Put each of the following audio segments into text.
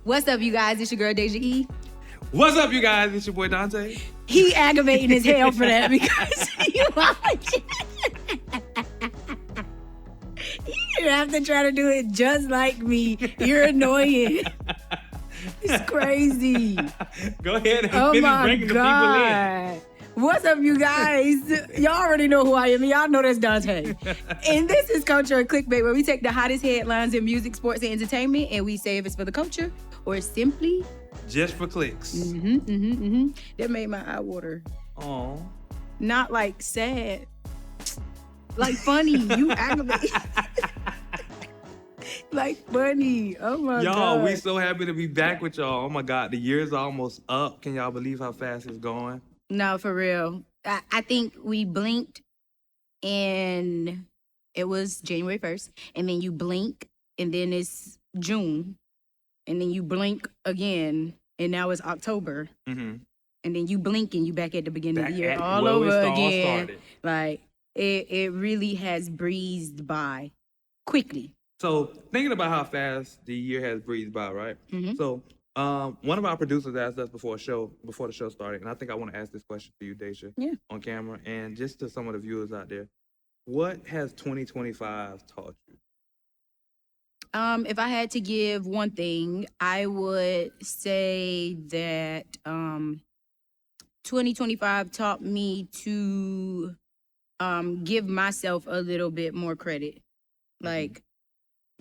What's up, you guys? It's your girl, Deja E. What's up, you guys? It's your boy, Dante. He aggravating as hell for that because you watch. You have to try to do it just like me. You're annoying. It's crazy. Go ahead and Oh finish my bringing God. the people What's up, you guys? Y'all already know who I am. Y'all know that's Dante. And this is Culture and Clickbait, where we take the hottest headlines in music, sports, and entertainment, and we say if it's for the culture or simply in. Just for clicks. That made my eye water. Oh. Not like sad. Like funny. You aggravate. Like funny. Oh my God. Y'all, we so happy to be back with y'all. Oh my God, the year's almost up. Can y'all believe how fast it's going? No, for real. I think we blinked and it was January 1st. And then you blink and then it's June. And then you blink again and now it's October. Mm-hmm. And then you blink and you back at the beginning of the year Back at all where over it all again. started. Like it really has breezed by quickly. So thinking about how fast the year has breezed by, right? Mhm. So one of our producers asked us before the show started, and I think I want to ask this question to you, Deja, on camera, and just to some of the viewers out there. What has 2025 taught you? If I had to give one thing, I would say that 2025 taught me to give myself a little bit more credit. Like,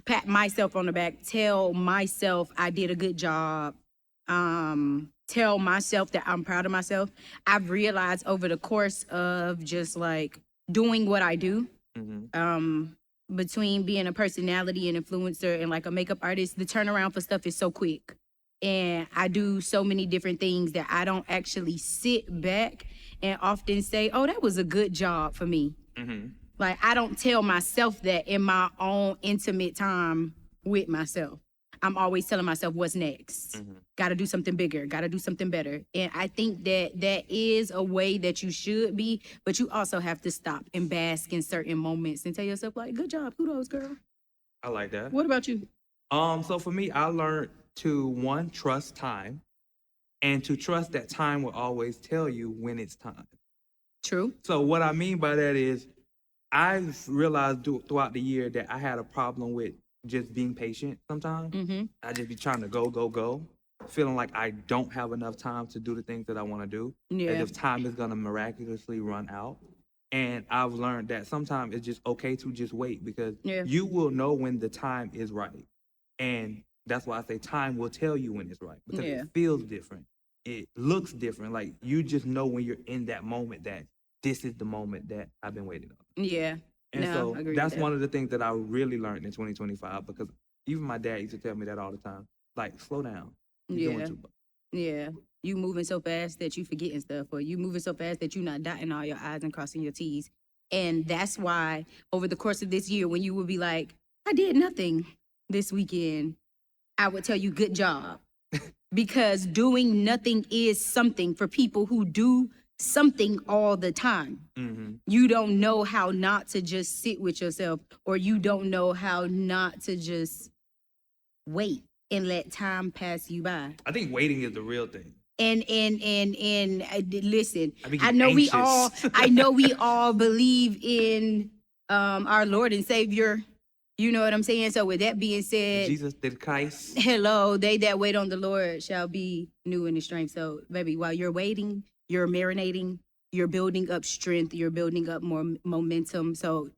pat myself on the back, tell myself I did a good job, tell myself that I'm proud of myself. I've realized over the course of just like doing what I do, between being a personality and influencer and like a makeup artist, the turnaround for stuff is so quick. And I do so many different things that I don't actually sit back and often say, oh, that was a good job for me. Like, I don't tell myself that in my own intimate time with myself. I'm always telling myself what's next. Got to do something bigger. Got to do something better. And I think that that is a way that you should be, but you also have to stop and bask in certain moments and tell yourself, like, good job, kudos, girl. I like that. What about you? So for me, I learned to, one, trust time, and to trust that time will always tell you when it's time. True. So what I mean by that is, I've realized throughout the year that I had a problem with just being patient sometimes. I just be trying to go, feeling like I don't have enough time to do the things that I want to do. As if time is going to miraculously run out. And I've learned that sometimes it's just okay to just wait, because you will know when the time is right. And that's why I say time will tell you when it's right, because it feels different. It looks different. Like, you just know when you're in that moment that this is the moment that I've been waiting on. And so that's one of the things that I really learned in 2025, because even my dad used to tell me that all the time. Like, slow down. You're doing too much. You moving so fast that you forgetting stuff, or you moving so fast that you're not dotting all your I's and crossing your T's. And that's why over the course of this year, when you would be like, I did nothing this weekend, I would tell you, good job. Because doing nothing is something for people who do something all the time. You don't know how not to just sit with yourself, or you don't know how not to just wait and let time pass you by. I think waiting is the real thing. And listen, I know anxious. I know we all believe in our Lord and Savior. You know what I'm saying? So with that being said, Jesus did Christ. Hello, they that wait on the Lord shall be new in the strength. So baby, while you're waiting, you're marinating, you're building up strength, you're building up more momentum. So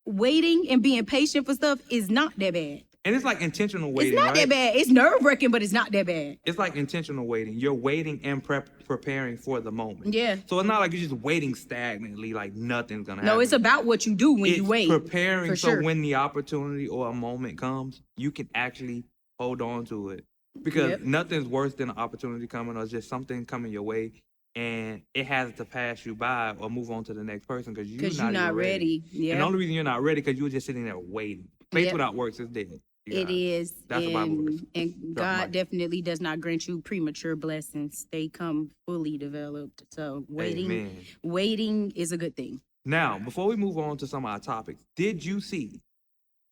waiting and being patient for stuff is not that bad. And it's like intentional waiting, It's not that bad. It's nerve-wracking, but it's not that bad. It's like intentional waiting. You're waiting and preparing for the moment. Yeah. So it's not like you're just waiting stagnantly, like nothing's going to happen. No, it's about what you do when you wait. It's preparing so sure. when the opportunity or a moment comes, you can actually hold on to it. Because nothing's worse than an opportunity coming or just something coming your way, and it has to pass you by or move on to the next person because you're not ready. And the only reason you're not ready because you were just sitting there waiting. Faith without works is dead. It is. That's the Bible verse. And God definitely does not grant you premature blessings. They come fully developed. So waiting is a good thing. Now, before we move on to some of our topics, did you see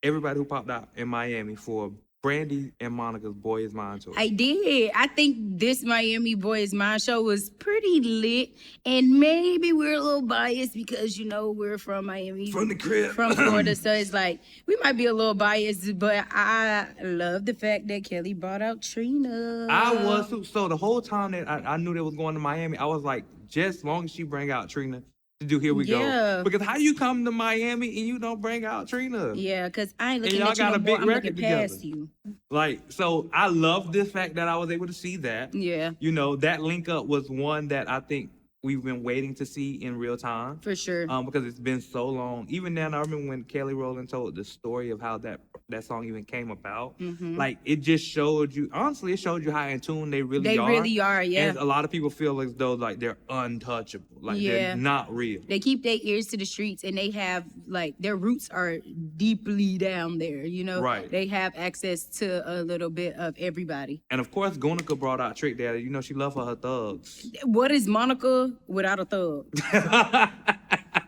everybody who popped out in Miami for Brandy and Monica's Boy Is Mine tour? I did. I think this Miami Boy Is Mine show was pretty lit. And maybe we're a little biased because, you know, we're from Miami. From the crib. From Florida. So it's like, we might be a little biased, but I love the fact that Kelly brought out Trina. I was too. So the whole time that I knew they was going to Miami, I was like, just as long as she bring out Trina to do Here We Yeah. Go. Because how you come to Miami and you don't bring out Trina? Yeah, because I ain't looking y'all at you got no a more. big I'm record looking past together. you. Like, so I love this fact that I was able to see that. Yeah, You know, that link up was one that I think we've been waiting to see in real time. for sure. Because it's been so long. Even then, I remember when Kelly Rowland told the story of how that song even came about. Mm-hmm. Like, it just showed you, honestly, it showed you how in tune they really They are. really are, yeah. And a lot of people feel as though, like, they're untouchable. Like, Yeah. they're not real. They keep their ears to the streets, and they have, like, their roots are deeply down there, you know? Right. They have access to a little bit of everybody. And, of course, Gonica brought out Trick Daddy. You know, she loved her thugs. What is Monica without a thug?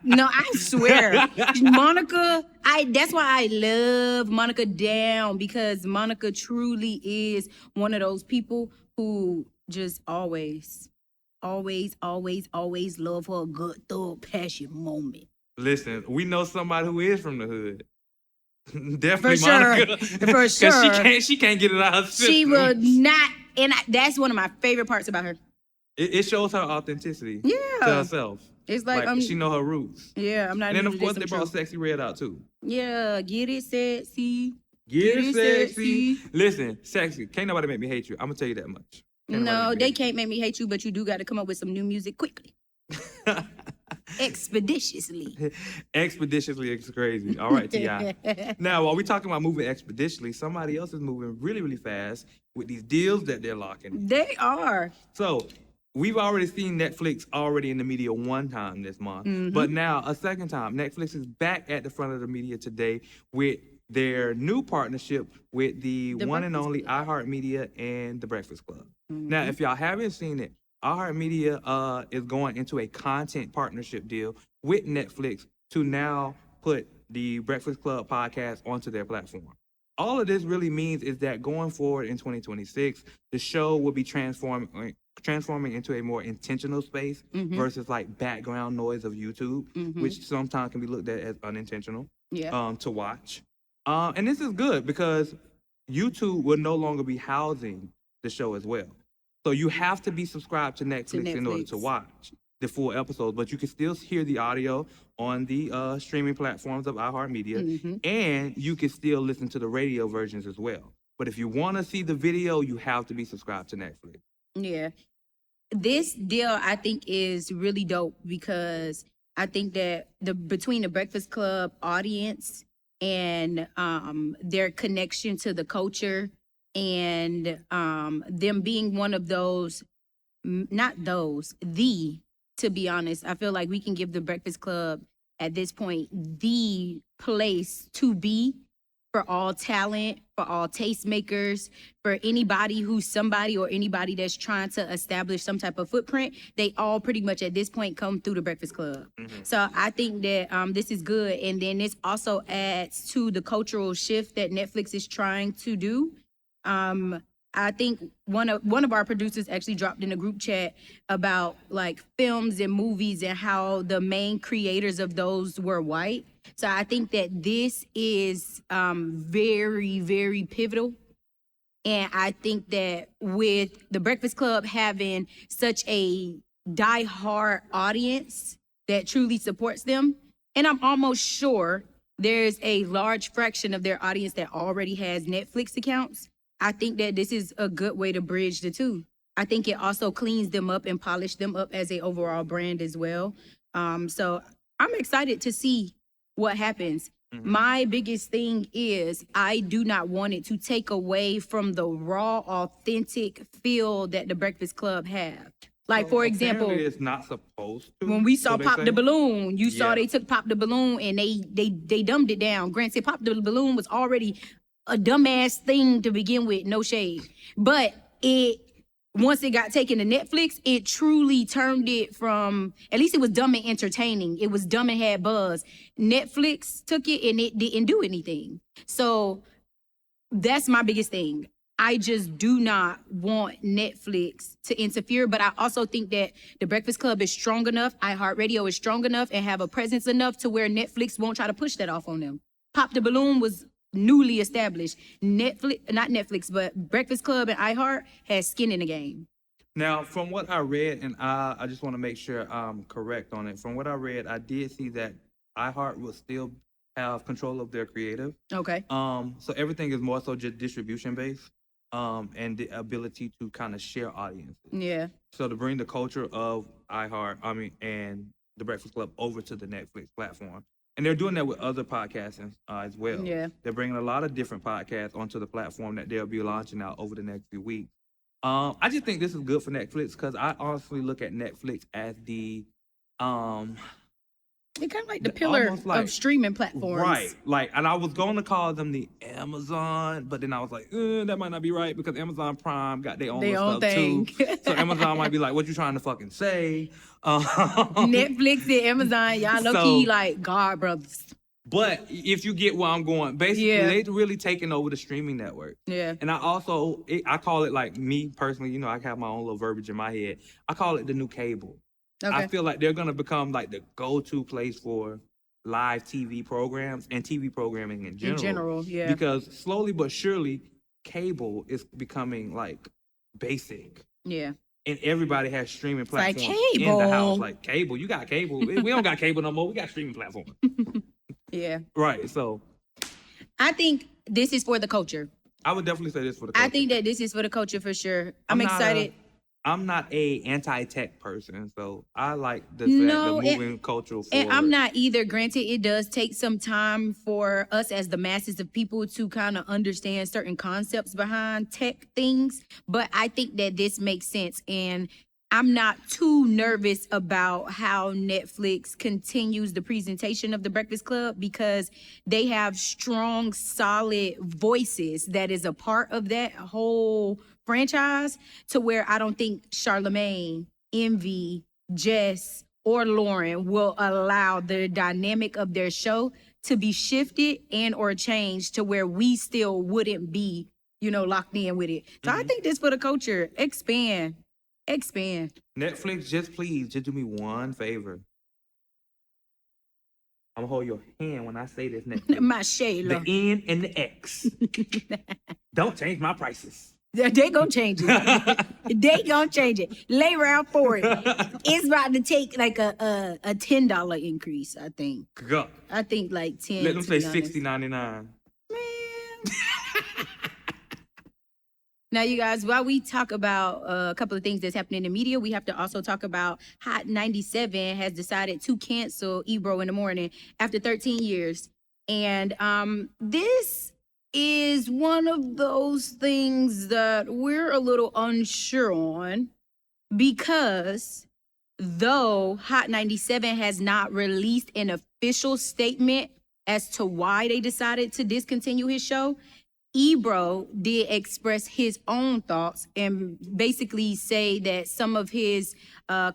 No, I swear. Monica, that's why I love Monica down, because Monica truly is one of those people who just always love for a good thug passion moment. Listen, we know somebody who is from the hood. Definitely For sure. Monica. For 'Cause sure. she can't get it out of her system. She will not, and that's one of my favorite parts about her. It shows her authenticity Yeah. to herself. It's like, she know her roots. yeah, I'm not. And then, new of to course, this, they I'm brought true. Sexy Red out, too. Yeah, get it sexy. Get it it sexy. sexy. Listen, sexy. Can't nobody make me hate you. I'm going to tell you that much. Can't nobody No, make me they hate can't make me hate you, but you do got to come up with some new music quickly. Expeditiously. you. Expeditiously, it's crazy. All right, T.I. Now, while we talking about moving expeditiously, somebody else is moving really, really fast with these deals that they're locking. They are. So, we've already seen Netflix already in the media one time this month, Mm-hmm. but now a second time. Netflix is back at the front of the media today with their new partnership with the one and Breakfast only Club. iHeartMedia and The Breakfast Club. Mm-hmm. Now, if y'all haven't seen it, iHeartMedia is going into a content partnership deal with Netflix to now put the Breakfast Club podcast onto their platform. All of this really means is that going forward in 2026, the show will be transforming into a more intentional space versus like background noise of YouTube, which sometimes can be looked at as unintentional Yeah. to watch. And this is good because YouTube will no longer be housing the show as well. So you have to be subscribed to Netflix in order to Netflix. watch the full episodes, but you can still hear the audio on the streaming platforms of iHeartMedia, and you can still listen to the radio versions as well. But if you want to see the video, you have to be subscribed to Netflix. Yeah. This deal I think is really dope because I think that between the Breakfast Club audience and their connection to the culture and them being one of those, to be honest, I feel like we can give the Breakfast Club at this point the place to be for all talent, for all tastemakers, for anybody who's somebody or anybody that's trying to establish some type of footprint. They all pretty much at this point come through the Breakfast Club. So I think that this is good. And then this also adds to the cultural shift that Netflix is trying to do. I think one of our producers actually dropped in a group chat about like films and movies and how the main creators of those were white. So I think that this is very, very pivotal. And I think that with the Breakfast Club having such a diehard audience that truly supports them, and I'm almost sure there's a large fraction of their audience that already has Netflix accounts, I think that this is a good way to bridge the two. I think it also cleans them up and polish them up as a overall brand as well. So I'm excited to see what happens. My biggest thing is I do not want it to take away from the raw, authentic feel that the Breakfast Club have. Like, for example, Apparently it's not supposed to. when we saw so they Pop say. the Balloon, you saw Yeah. they took Pop the Balloon and they dumbed it down. Granted, Pop the Balloon was already a dumbass thing to begin with, no shade. But once it got taken to Netflix, it truly turned it from, at least it was dumb and entertaining. It was dumb and had buzz. Netflix took it and it didn't do anything. So that's my biggest thing. I just do not want Netflix to interfere, but I also think that The Breakfast Club is strong enough, iHeartRadio is strong enough, and have a presence enough to where Netflix won't try to push that off on them. Pop the Balloon was newly established. Not Netflix, but Breakfast Club and iHeart has skin in the game. Now, from what I read, and I just want to make sure I'm correct on it. From what I read, I did see that iHeart will still have control of their creative. Okay. So everything is more so just distribution based, and the ability to kind of share audiences. Yeah. So to bring the culture of iHeart, and The Breakfast Club over to the Netflix platform. And they're doing that with other podcasts as well. Yeah. They're bringing a lot of different podcasts onto the platform that they'll be launching out over the next few weeks. I just think this is good for Netflix because I honestly look at Netflix as the It's kind of like the pillar of streaming platforms. Right. Like, and I was going to call them the Amazon, but then I was like, that might not be right because Amazon Prime got their own stuff thing. too. So Amazon might be like, what you trying to fucking say? Netflix and Amazon, y'all low-key like God brothers. But if you get where I'm going, basically they really taking over the streaming network. Yeah. And I call it, like, me personally, I have my own little verbiage in my head. I call it the new cable. Okay. I feel like they're going to become like the go-to place for live TV programs and TV programming in general. In general, yeah. Because slowly but surely, cable is becoming like basic. Yeah. And everybody has streaming platforms like cable. In the house. Like, cable, you got cable. We don't got cable no more. We got streaming platforms. Yeah. Right, so. I think this is for the culture. I would definitely say this for the culture. I think that this is for the culture for sure. I'm excited. I'm not a anti-tech person, so I like the fact of moving cultural forward. And I'm not either. Granted, it does take some time for us as the masses of people to kind of understand certain concepts behind tech things, but I think that this makes sense, and I'm not too nervous about how Netflix continues the presentation of The Breakfast Club because they have strong, solid voices that is a part of that whole franchise, to where I don't think Charlamagne, Envy, Jess, or Lauren will allow the dynamic of their show to be shifted and or changed to where we still wouldn't be, locked in with it. So I think this for the culture. Expand. Netflix, just do me one favor. I'm gonna hold your hand when I say this, Netflix. My Shayla. The N and the X. Don't change my prices. They gonna change it. They gonna change it. Lay around for it. It's about to take like a $10 increase, I think. Go. I think like 10. Let them say $60.99. Man. Now, you guys, while we talk about a couple of things that's happening in the media, we have to also talk about Hot 97 has decided to cancel Ebro In The Morning after 13 years. And this is one of those things that we're a little unsure on, because though Hot 97 has not released an official statement as to why they decided to discontinue his show, Ebro did express his own thoughts and basically say that some of his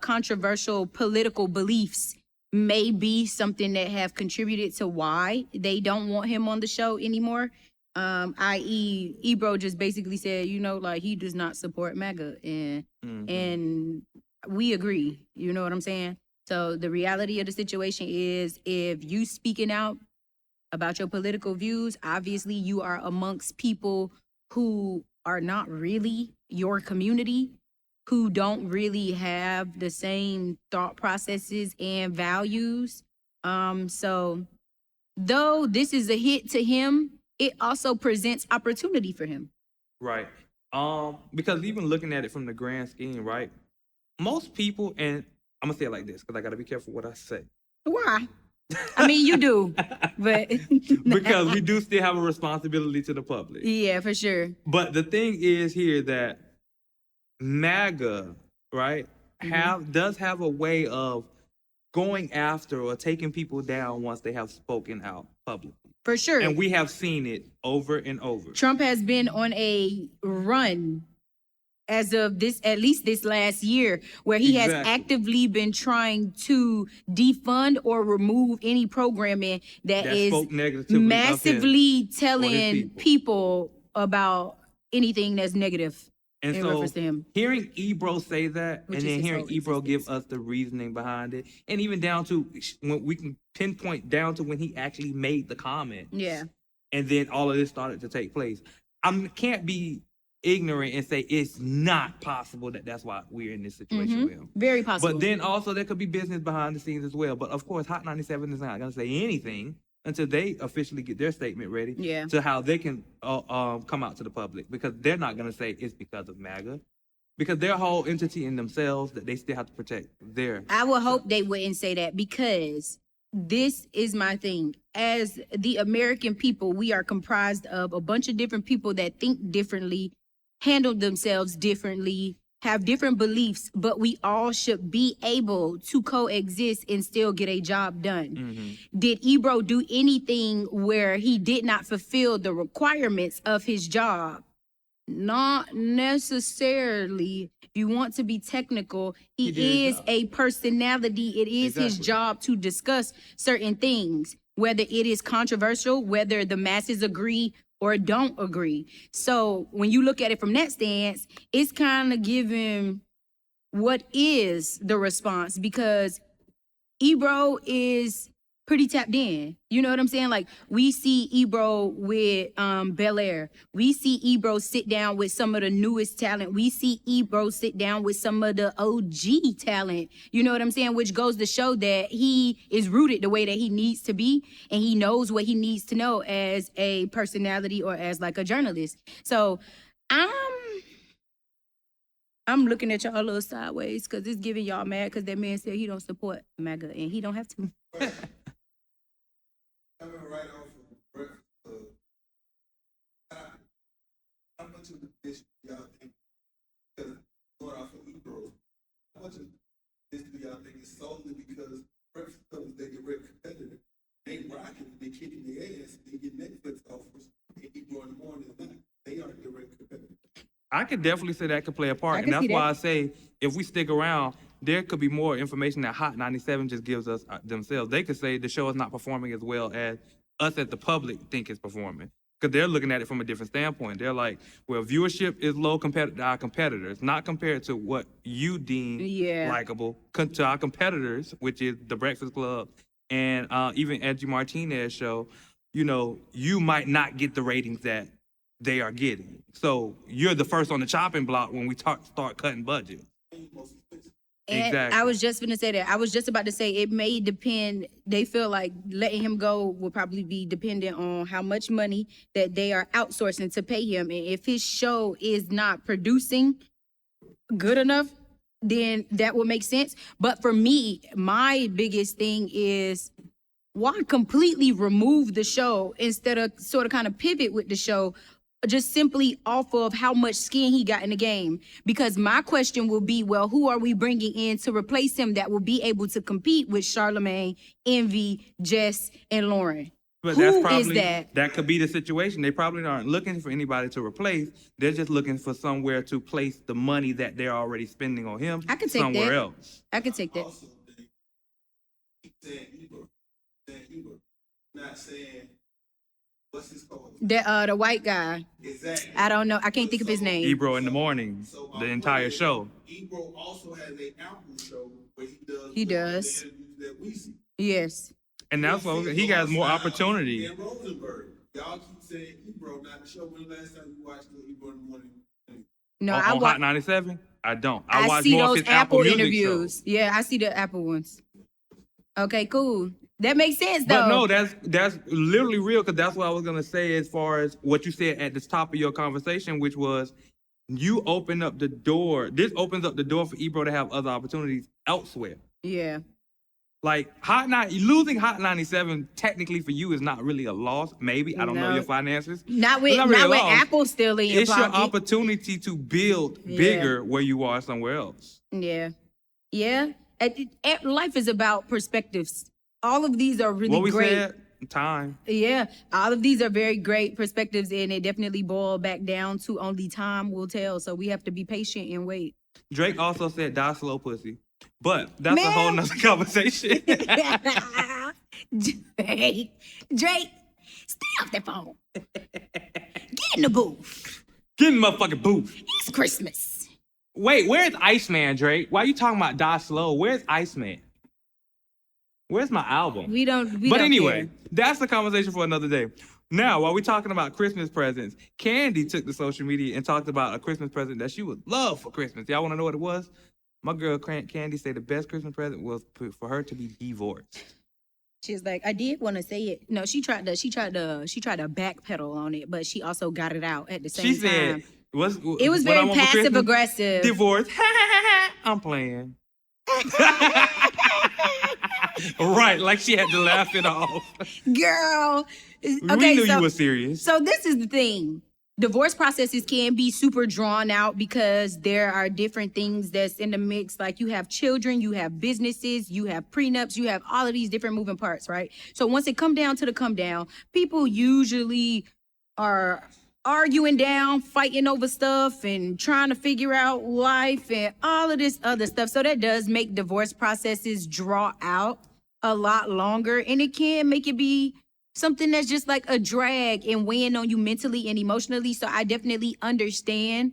controversial political beliefs may be something that have contributed to why they don't want him on the show anymore. I.e., Ebro just basically said, like, he does not support MAGA, and we agree. You know what I'm saying? So the reality of the situation is, if you speaking out about your political views, obviously you are amongst people who are not really your community, who don't really have the same thought processes and values. So though this is a hit to him, it also presents opportunity for him. Right. Because even looking at it from the grand scheme, right? Most people, and I'm gonna say it like this because I gotta be careful what I say. Why? I mean, you do, but because we do still have a responsibility to the public. Yeah, for sure. But the thing is here that MAGA, right, does have a way of going after or taking people down once they have spoken out publicly. For sure. And we have seen it over and over. Trump has been on a run as of at least this last year, where he has actively been trying to defund or remove any programming that is spoke negatively massively telling people about anything that's negative And in so reference to him. hearing Ebro say that, Which and is then his hearing whole Ebro give existence. us the reasoning behind it, and even down to when we can pinpoint down to when he actually made the comment. Yeah. And then all of this started to take place. I can't be ignorant and say it's not possible that that's why we're in this situation with him. Very possible. But then also there could be business behind the scenes as well. But of course, Hot 97 is not going to say anything until they officially get their statement ready to how they can come out to the public, because they're not going to say it's because of MAGA, because their whole entity in themselves that they still have to protect their. I would hope they wouldn't say that, because this is my thing. As the American people, we are comprised of a bunch of different people that think differently, handle themselves differently, have different beliefs, but we all should be able to coexist and still get a job done. Did Ebro do anything where he did not fulfill the requirements of his job? Not necessarily. If you want to be technical, he is a personality. It is his job to discuss certain things, whether it is controversial, whether the masses agree or don't agree. So when you look at it from that stance, it's kind of giving what is the response, because Ebro is pretty tapped in. You know what I'm saying? Like, we see Ebro with Bel Air. We see Ebro sit down with some of the newest talent. We see Ebro sit down with some of the OG talent. You know what I'm saying? Which goes to show that he is rooted the way that he needs to be, and he knows what he needs to know as a personality or as like a journalist. So I'm looking at y'all a little sideways, because it's giving y'all mad because that man said he don't support MAGA, and he don't have to. Coming right off of breakfast, how much of the dish do y'all think, because going off of Ebro, how much of this do y'all think is solely because Breakfast Club is their direct competitor? They rocking, they kicking their ass, they get Netflix offers, and Ebro in the Morning is not. They are direct competitors. I could definitely say that could play a part, and that's why I say if we stick around, there could be more information that Hot 97 just gives us themselves. They could say the show is not performing as well as us as the public think it's performing, because they're looking at it from a different standpoint. They're like, well, viewership is low compared to our competitors, not compared to what you deem likable, to our competitors, which is the Breakfast Club and even Edgy Martinez show. You know, you might not get the ratings that they are getting. So you're the first on the chopping block when we start cutting budget. And exactly. I was just gonna say that. I was just about to say it may depend. They feel like letting him go will probably be dependent on how much money that they are outsourcing to pay him. And if his show is not producing good enough, then that would make sense. But for me, my biggest thing is, why completely remove the show instead of sort of kind of pivot with the show, just simply off of how much skin he got in the game? Because my question will be, well, who are we bringing in to replace him that will be able to compete with Charlamagne, Envy, Jess, and Lauren? But Who that's probably, is that? could be the situation. They probably aren't looking for anybody to replace. They're just looking for somewhere to place the money that they're already spending on him I can take somewhere that. else. I can take that. Also, they keep saying Ebro, not saying, what's his called? The white guy. Exactly. I don't know. I can't think of his name. Ebro in the Morning, the entire show. Ebro also has an album show where He does. the interviews that we see. Yes. And that's why he has more opportunity. And Rosenberg. Y'all keep saying Ebro, not the show. When the last time you watched the Ebro in the Morning? No, on Hot 97? I don't. I watch see more those of his Apple Music interviews. show. Yeah, I see the Apple ones. Okay, cool. That makes sense, though. But no, that's literally real, because that's what I was gonna say as far as what you said at the top of your conversation, which was you open up the door. This opens up the door for Ebro to have other opportunities elsewhere. Yeah. Like losing Hot 97 technically for you is not really a loss. Maybe, I don't know your finances. Not with Apple still in your It's pocket. your opportunity to build bigger where you are somewhere else. Yeah. Yeah. Life is about perspectives. All of these are really What we great. said, time. Yeah, all of these are very great perspectives, and they definitely boil back down to only time will tell. So we have to be patient and wait. Drake also said die slow pussy. But that's a whole nother conversation. Drake, stay off that phone. Get in the booth. Get in the motherfucking booth. It's Christmas. Wait, where's Iceman, Drake? Why you talking about Die Slow? Where's Iceman? Where's my album? We don't anyway, care. that's the conversation for another day. Now, while we're talking about Christmas presents, Kandi took to social media and talked about a Christmas present that she would love for Christmas. Y'all want to know what it was? My girl Kandi said the best Christmas present was for her to be divorced. She's like, I did want to say it. No, she tried to backpedal on it, but she also got it out at the same time. She said, it was very passive aggressive. Divorce. I'm playing. Right, like she had to laugh it off. Girl. Okay, we knew you were serious. So this is the thing. Divorce processes can be super drawn out because there are different things that's in the mix. Like you have children, you have businesses, you have prenups, you have all of these different moving parts, right? So once it come down, people usually are arguing down, fighting over stuff and trying to figure out life and all of this other stuff. So that does make divorce processes draw out a lot longer, and it can make it be something that's just like a drag and weighing on you mentally and emotionally. So I definitely understand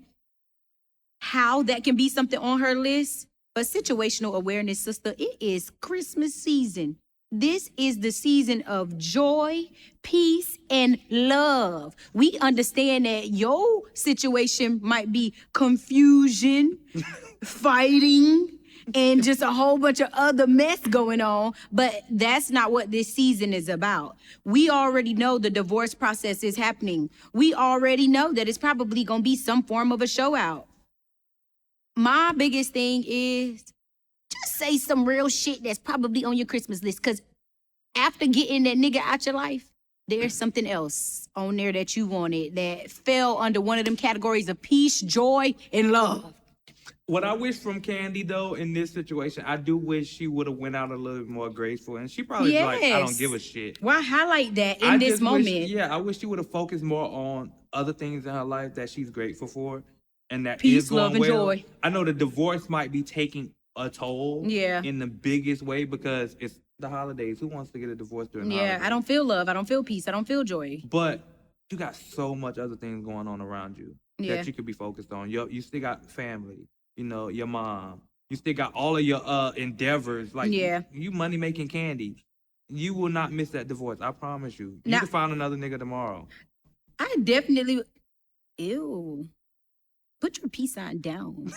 how that can be something on her list. But situational awareness, sister, it is Christmas season. This is the season of joy, peace, and love. We understand that your situation might be confusion, fighting, and just a whole bunch of other mess going on, but that's not what this season is about. We already know the divorce process is happening. We already know that it's probably gonna be some form of a show out. My biggest thing is just say some real shit that's probably on your Christmas list, because after getting that nigga out your life, there's something else on there that you wanted that fell under one of them categories of peace, joy, and love. What I wish from Kandi, though, in this situation, I do wish she would have went out a little bit more graceful. And she probably like, I don't give a shit. Why highlight that in this moment? I wish she would have focused more on other things in her life that she's grateful for. And that peace, is going love, and well. joy. I know the divorce might be taking a toll in the biggest way because it's the holidays. Who wants to get a divorce during the holidays? I don't feel love. I don't feel peace. I don't feel joy. But you got so much other things going on around you that you could be focused on. You still got family. You know, your mom. You still got all of your endeavors. Like, you money-making Kandi. You will not miss that divorce. I promise you. You can find another nigga tomorrow. I definitely... Ew. Put your peace sign down.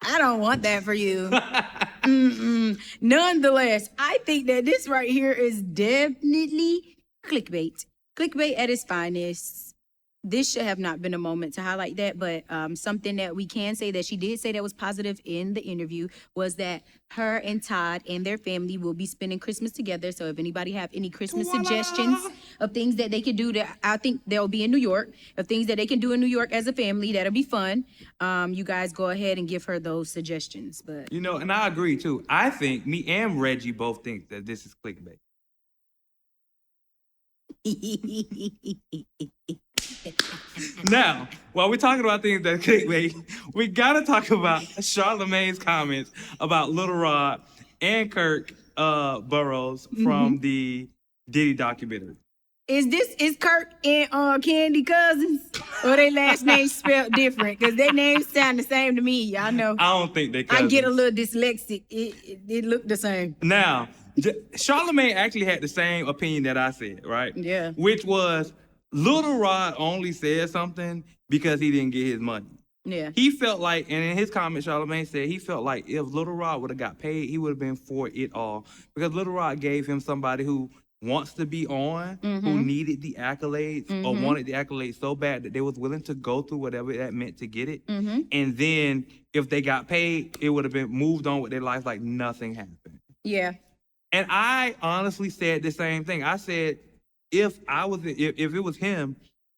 I don't want that for you. Nonetheless, I think that this right here is definitely clickbait. Clickbait at its finest. This should have not been a moment to highlight that, but something that we can say that she did say that was positive in the interview was that her and Todd and their family will be spending Christmas together. So if anybody have any Christmas suggestions of things that they could do, that I think they'll be in New York, of things that they can do in New York as a family, that'll be fun. You guys go ahead and give her those suggestions. But you know, and I agree too. I think me and Reggie both think that this is clickbait. Now, while we're talking about things that clickbait, we gotta talk about Charlamagne's comments about Lil Rod and Kirk Burruss from the Diddy documentary. Is Kirk and Kandi cousins, or their last names spelled different? Because their names sound the same to me. Y'all know. I don't think they cousins. I get a little dyslexic. It looked the same. Now, Charlamagne actually had the same opinion that I said, right? Yeah. Which was, Lil Rod only said something because he didn't get his money. Yeah. He felt like, and in his comment, Charlamagne said he felt like if Lil Rod would have got paid, he would have been for it all. Because Lil Rod gave him somebody who wants to be on, who needed the accolades or wanted the accolades so bad that they was willing to go through whatever that meant to get it. And then if they got paid, it would have been moved on with their life like nothing happened. Yeah. And I honestly said the same thing. I said, if it was him,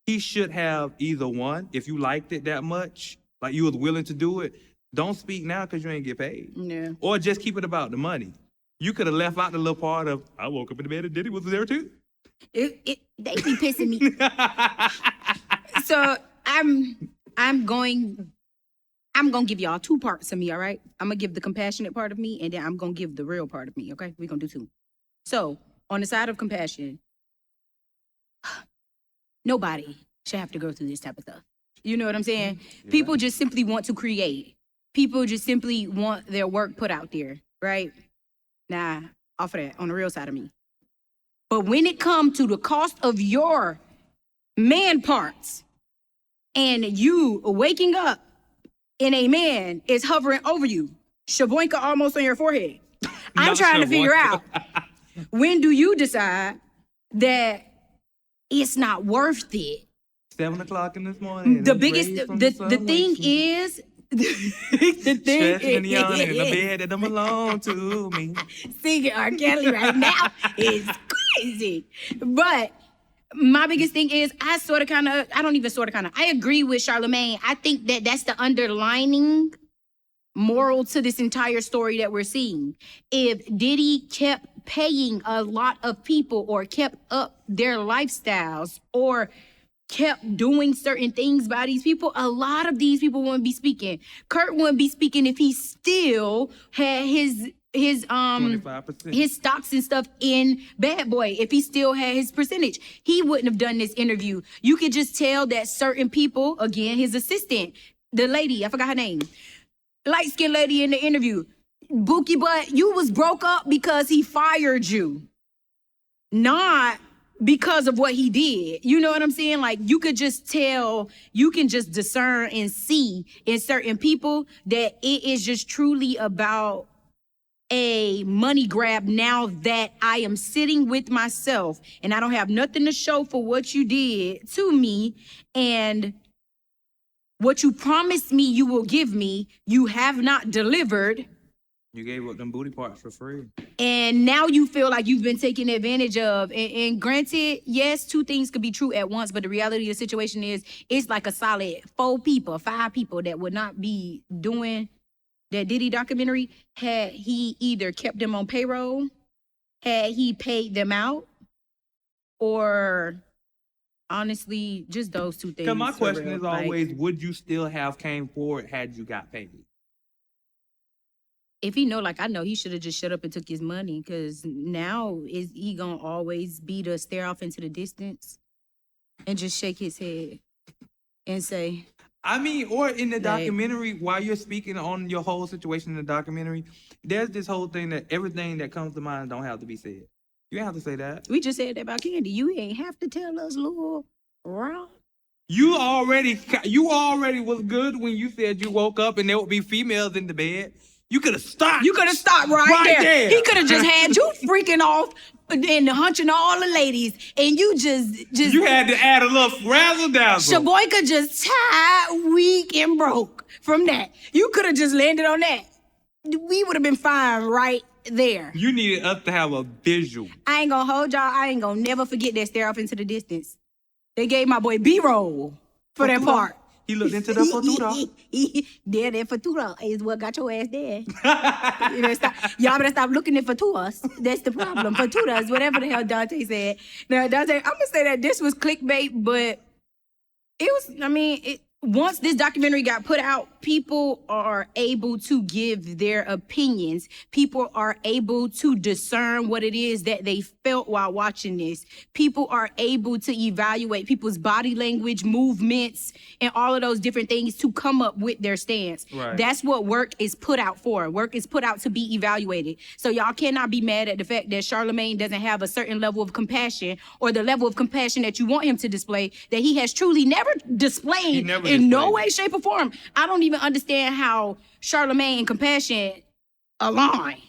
he should have either one, if you liked it that much, like you was willing to do it, don't speak now because you ain't get paid. Yeah. Or just keep it about the money. You could have left out the little part of, I woke up in the bed and Diddy was there too. They be pissing me. So I'm going to give y'all two parts of me, all right? I'm going to give the compassionate part of me, and then I'm going to give the real part of me, okay? We're going to do two. So on the side of compassion, Nobody should have to go through this type of stuff. You know what I'm saying? People just simply want to create. People just simply want their work put out there, right? Nah, off of that, on the real side of me. But when it comes to the cost of your man parts and you waking up and a man is hovering over you, Shaboinka almost on your forehead. I'm trying to figure out, when do you decide that it's not worth it? 7 o'clock in this morning. The biggest, the thing is, the thing Stretching is, young in the bed that don't belong to me. singing R. Kelly right now is crazy. But my biggest thing is, I agree with Charlamagne. I think that that's the underlining moral to this entire story that we're seeing. If Diddy kept paying a lot of people or kept up their lifestyles or kept doing certain things by these people, a lot of these people wouldn't be speaking. Kurt wouldn't be speaking if he still had his 25%. his stocks and stuff in Bad Boy. If he still had his percentage, he wouldn't have done this interview. You could just tell that certain people, again, his assistant, the lady, I forgot her name, light-skinned lady in the interview, Bookie Butt, you was broke up because he fired you, not because of what he did. You know what I'm saying? Like, you could just tell, you can just discern and see in certain people that it is just truly about a money grab now that I am sitting with myself and I don't have nothing to show for what you did to me, and what you promised me you will give me, you have not delivered. You gave up them booty parts for free. And now you feel like you've been taken advantage of. And granted, yes, two things could be true at once, but the reality of the situation is, it's like a solid 5 people that would not be doing that Diddy documentary had he either kept them on payroll, had he paid them out, or honestly, just those two things. Because my question real. is always, would you still have came forward had you got paid? If he know, like I know, he should have just shut up and took his money, because now is he gonna always be to stare off into the distance and just shake his head and say, I mean, or in the Like- documentary, while you're speaking on your whole situation in the documentary, there's this whole thing that everything that comes to mind don't have to be said. You don't have to say that. we just said that about Kandi. You ain't have to tell us, Lil Rob. You already was good when you said you woke up and there would be females in the bed. You could have stopped. You could have stopped right there. He could have just had you freaking off and hunching all the ladies, and you just You had to add a little razzle dazzle. Shaboinka just tired, weak, and broke from that. You could have just landed on that. We would have been fine right there. You needed us to have a visual. I ain't gonna hold y'all. I ain't gonna never forget that stare off into the distance. They gave my boy B-roll for that part. He looked into the futura. Yeah, that futura is what got your ass there. Y'all better stop looking at futuras. That's the problem. Futuras, whatever the hell Dante said. Now, Dante, I'm gonna say that this was clickbait, but it was, once this documentary got put out, people are able to give their opinions. People are able to discern what it is that they felt while watching this. People are able to evaluate people's body language, movements, and all of those different things to come up with their stance. Right. That's what work is put out for. Work is put out to be evaluated. So y'all cannot be mad at the fact that Charlamagne doesn't have a certain level of compassion, or the level of compassion that you want him to display, that he has truly never displayed in no way, shape, or form. I don't even understand how Charlamagne and compassion align.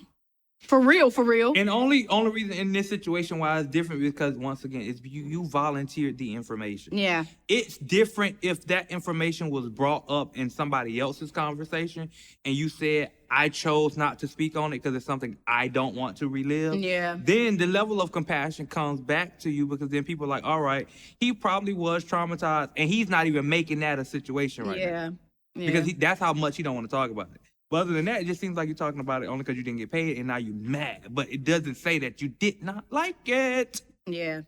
For real, for real. And only reason in this situation why it's different, because once again, it's you volunteered the information. Yeah. It's different if that information was brought up in somebody else's conversation and you said, I chose not to speak on it because it's something I don't want to relive. Yeah. Then the level of compassion comes back to you, because then people are like, all right, he probably was traumatized and he's not even making that a situation right now. Yeah. Because that's how much he don't want to talk about it. But other than that, it just seems like you're talking about it only because you didn't get paid and now you're mad. But it doesn't say that you did not like it. Yeah.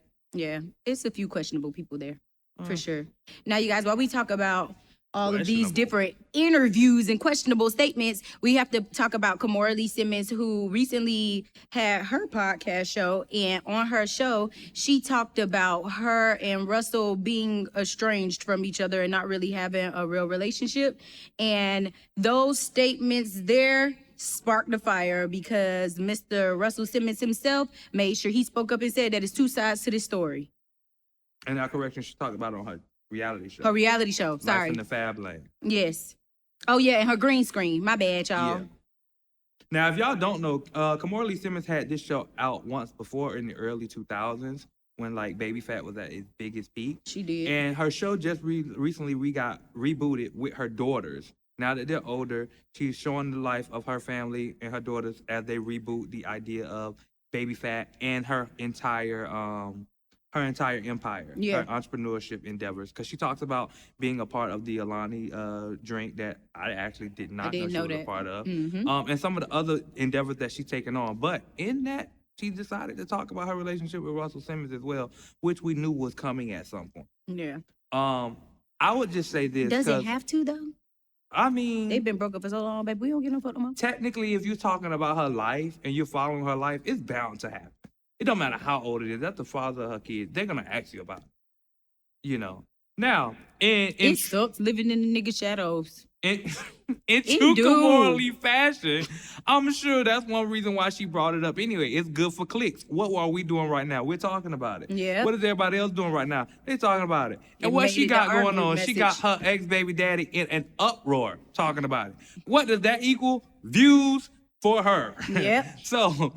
It's a few questionable people there, for sure. Now, you guys, while we talk about all of these Questionable. different interviews and questionable statements, we have to talk about Kimora Lee Simmons, who recently had her podcast show. And on her show, she talked about her and Russell being estranged from each other and not really having a real relationship. And those statements there sparked the fire because Mr. Russell Simmons himself made sure he spoke up and said that it's two sides to this story. And that correction she talked about on her reality show. Her reality show, Life sorry. in the Fab Lane. Yes. Oh, yeah, and her green screen. My bad, y'all. Yeah. Now, if y'all don't know, Kimora Lee Simmons had this show out once before in the early 2000s when like Baby Fat was at its biggest peak. She did. And her show just recently got rebooted with her daughters. Now that they're older, she's showing the life of her family and her daughters as they reboot the idea of Baby Fat and her entire empire, Yeah. her entrepreneurship endeavors. Because she talks about being a part of the Alani drink that I actually did not know she was a part of. And some of the other endeavors that she's taken on. But in that, she decided to talk about her relationship with Russell Simmons as well, which we knew was coming at some point. Yeah. I would just say this. Does it have to, though? I mean, They've been broke up for so long, baby. We don't get no fuck no more. technically, if you're talking about her life and you're following her life, it's bound to happen. It don't matter how old it is. That's the father of her kids. They're gonna ask you about it. You know. Now, It sucks living in the nigga shadows. in It true do. Kimora Lee fashion, I'm sure that's one reason why she brought it up. Anyway, it's good for clicks. What are we doing right now? We're talking about it. Yeah. What is everybody else doing right now? They're talking about it. And It what made she it got the going argument on? She got message. her ex-baby daddy in an uproar talking about it. What does that equal? Views for her. Yep. So,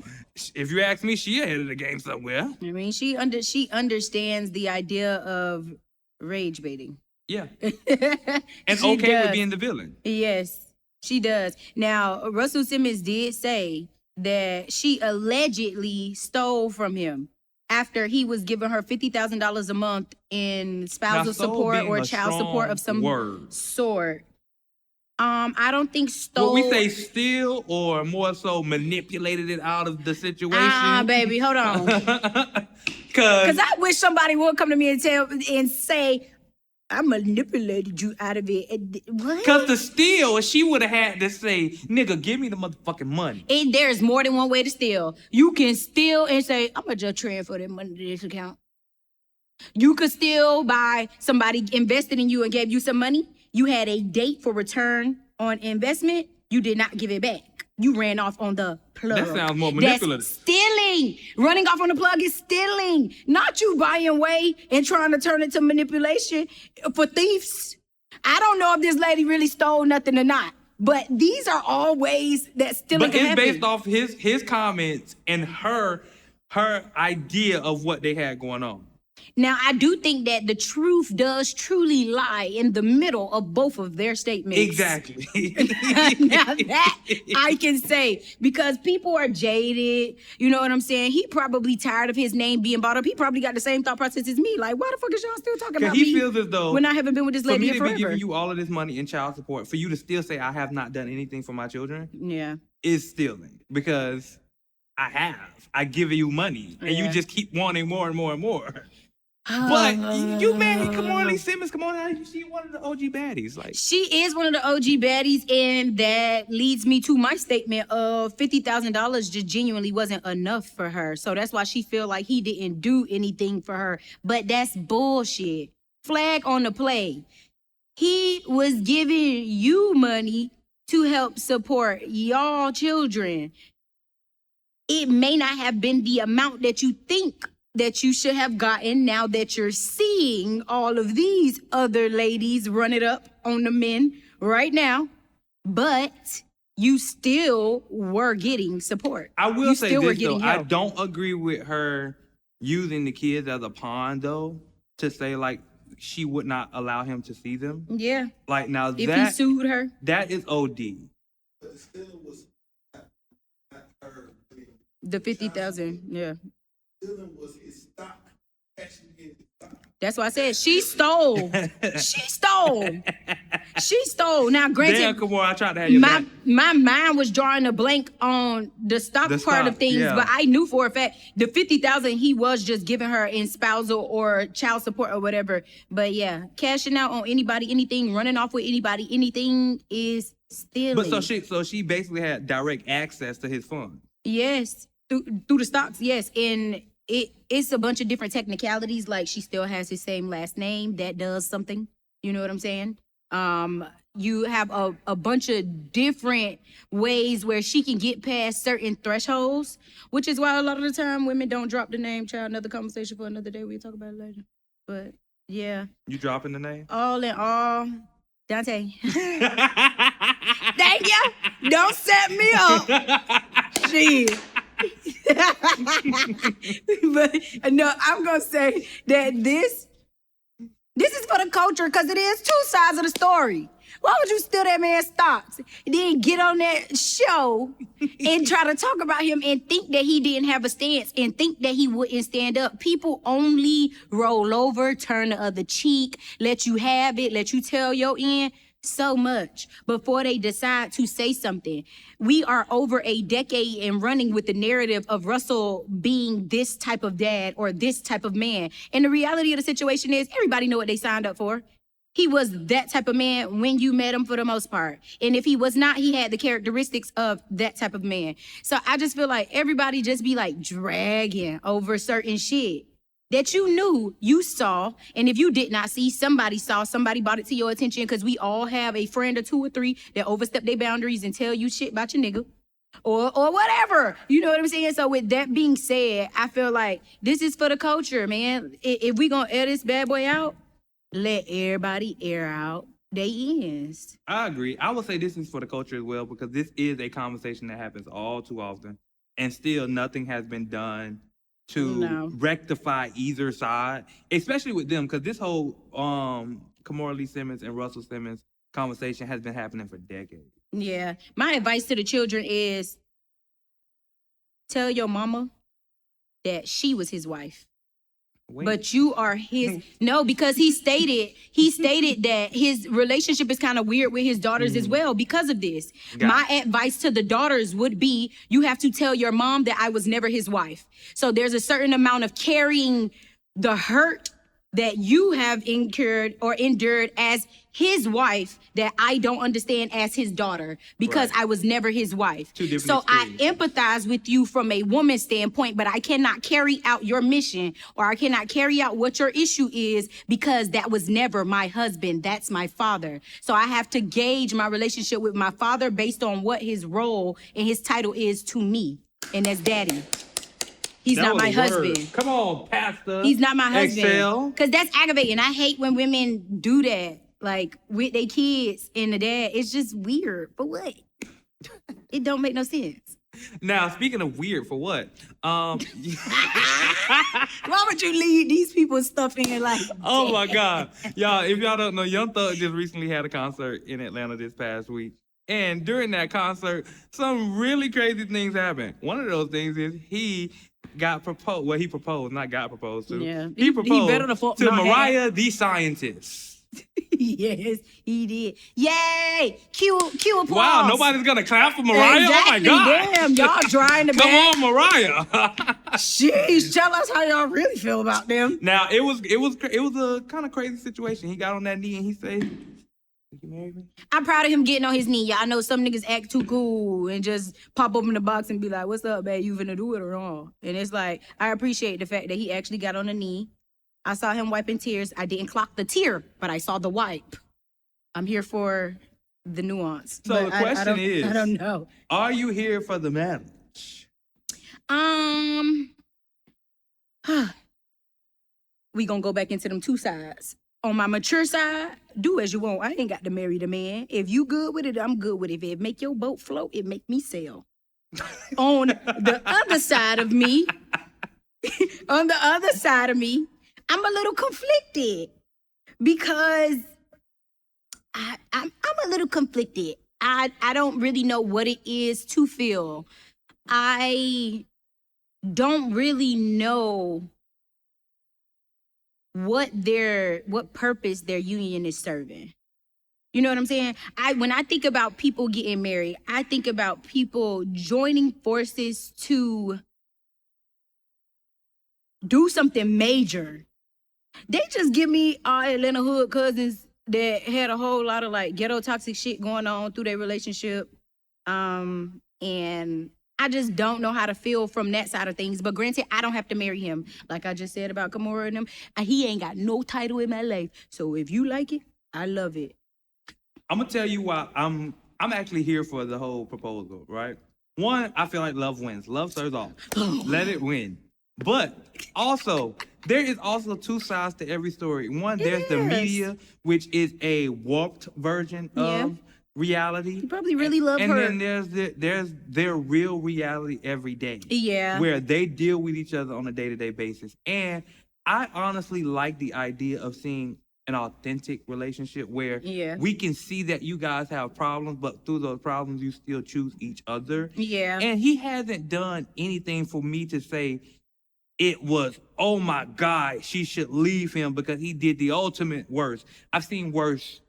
if you ask me, she ahead of the game somewhere. I mean, she understands the idea of rage baiting. Yeah. And And okay with being the villain. Yes, she does. Now, Russell Simmons did say that she allegedly stole from him after he was giving her $50,000 a month in spousal stole support being or a child support of some word. sort. I don't think stole. Would we say steal or more so manipulated it out of the situation? Baby, hold on. Because Because I wish somebody would come to me and say, I manipulated you out of it. What? the steal, she would have had to say, nigga, give me the motherfucking money. And there's more than one way to steal. You can steal and say, I'm going to just transfer that money to this account. You could steal by somebody invested in you and gave you some money. You had a date for return on investment. You did not give it back. You ran off on the plug. That sounds more manipulative. That's stealing. Running off on the plug is stealing. Not you buying way and trying to turn it to manipulation for thieves. I don't know if this lady really stole nothing or not. But these are all ways that stealing But can it's happen. based off his comments and her idea of what they had going on. Now, I do think that the truth does truly lie in the middle of both of their statements. Exactly. Now that I can say, because people are jaded, you know what I'm saying? He probably tired of his name being brought up. He probably got the same thought process as me. Like, why the fuck is y'all still talking about he me feels as though when I haven't been with this for lady me in to forever? be giving you all of this money in child support, for you to still say I have not done anything for my children, Yeah. is stealing. Because I have. I give you money. And you Yeah. just keep wanting more and more and more. But you married Kimora Lee Simmons. Come on now, she one of the OG baddies. Like, She is one of the OG baddies, and that leads me to my statement of $50,000 just genuinely wasn't enough for her. So that's why she feel like he didn't do anything for her. But that's bullshit. Flag on the play. He was giving you money to help support y'all children. It may not have been the amount that you think that you should have gotten now that you're seeing all of these other ladies run it up on the men right now, but you still were getting support. I will You say still were this though, getting I help. don't agree with her using the kids as a pawn though, to say like she would not allow him to see them. Yeah, Like now if he that sued her. that is OD. But still was not her. The 50,000, yeah. Dylan was his stock, actually in his stock. That's why I said she stole. She stole. She stole. Now, granted, Damn, Kimora, I tried to have your back. my mind was drawing a blank on the stock part of things, yeah. but I knew for a fact the $50,000 he was just giving her in spousal or child support or whatever. But yeah, cashing out on anybody, anything, running off with anybody, anything is stealing. But so she basically had direct access to his funds. Yes, through the stocks, yes. And it's a bunch of different technicalities. Like, she still has his same last name. That does something. You know what I'm saying? You have a bunch of different ways where she can get past certain thresholds, which is why a lot of the time women don't drop the name. Child, another conversation for another day. We'll talk about it later. But yeah. You dropping the name? All in all, Dante. Thank you. Don't set me up. Shit. But no, I'm gonna say that this is for the culture, because it is two sides of the story. Why would you steal that man's stocks, then get on that show and try to talk about him and think that he didn't have a stance and think that he wouldn't stand up? People only roll over, turn the other cheek, let you have it, let you tell your end so much before they decide to say something. We are over a decade and running with the narrative of Russell being this type of dad or this type of man. And the reality of the situation is everybody know what they signed up for. He was that type of man when you met him for the most part. And if he was not, he had the characteristics of that type of man. So I just feel like everybody just be like dragging over certain shit that you knew, you saw, and if you did not see, somebody saw, somebody brought it to your attention, because we all have a friend or two or three that overstep their boundaries and tell you shit about your nigga or whatever. You know what I'm saying? So with that being said, I feel like this is for the culture, man. If we gonna air this bad boy out, let everybody air out their ends. I agree. I would say this is for the culture as well, because this is a conversation that happens all too often, and still nothing has been done to rectify either side, especially with them, because this whole Kimora Lee Simmons and Russell Simmons conversation has been happening for decades. Yeah. My advice to the children is tell your mama that she was his wife. Wait. But you are his. No, because he stated that his relationship is kind of weird with his daughters as well because of this. My advice to the daughters would be, you have to tell your mom that I was never his wife. So there's a certain amount of carrying the hurt that you have incurred or endured as his wife that I don't understand as his daughter, because I was never his wife. So I empathize with you from a woman's standpoint, but I cannot carry out your mission, or I cannot carry out what your issue is, because that was never my husband. That's my father. So I have to gauge my relationship with my father based on what his role and his title is to me, and that's daddy. He's not my husband. Come on, Pastor. He's not my husband. Excel. Because that's aggravating. I hate when women do that, like with their kids and the dad. It's just weird. For what? It don't make no sense. Now, speaking of weird, for what? Why would you leave these people's stuff in like Oh my God. Y'all, if y'all don't know, Young Thug just recently had a concert in Atlanta this past week. And during that concert, some really crazy things happened. One of those things is he got proposed. Well, he proposed, not got proposed to. Yeah. He proposed better to Mariah the Scientist. Yes, he did. Yay! Cue applause. Wow, nobody's gonna clap for Mariah? Exactly. Oh my God. Damn, y'all drying the Come bag. on, Mariah. Jeez, tell us how y'all really feel about them. Now, it was a kind of crazy situation. He got on that knee and he said, "You marry me?" I'm proud of him getting on his knee. Y'all know some niggas act too cool and just pop open the box and be like, "What's up, babe? You finna do it or wrong?" And it's like, I appreciate the fact that he actually got on the knee. I saw him wiping tears. I didn't clock the tear, but I saw the wipe. I'm here for the nuance. So but the question is, I don't know. Are you here for the marriage? We gonna go back into them two sides. On my mature side, do as you want. I ain't got to marry the man. If you good with it, I'm good with it. If it make your boat float, it make me sail. On the other side of me, I'm a little conflicted because I'm a little conflicted. I don't really know what it is to feel. I don't really know what purpose their union is serving. You know what I'm saying? When I think about people getting married, I think about people joining forces to do something major. They just give me our Atlanta hood cousins that had a whole lot of like ghetto toxic shit going on through their relationship. And I just don't know how to feel from that side of things. But granted, I don't have to marry him. Like I just said about Kimora and him. He ain't got no title in my life. So if you like it, I love it. I'm gonna tell you why I'm actually here for the whole proposal, right? One, I feel like love wins. Love serves all. Let it win. But also, there is also two sides to every story. One, there's the media, which is a warped version of reality. You probably really love her. And then there's their real reality every day. Yeah. Where they deal with each other on a day-to-day basis. And I honestly like the idea of seeing an authentic relationship where we can see that you guys have problems, but through those problems, you still choose each other. Yeah. And he hasn't done anything for me to say it was, oh my God, she should leave him because he did the ultimate worst. I've seen worse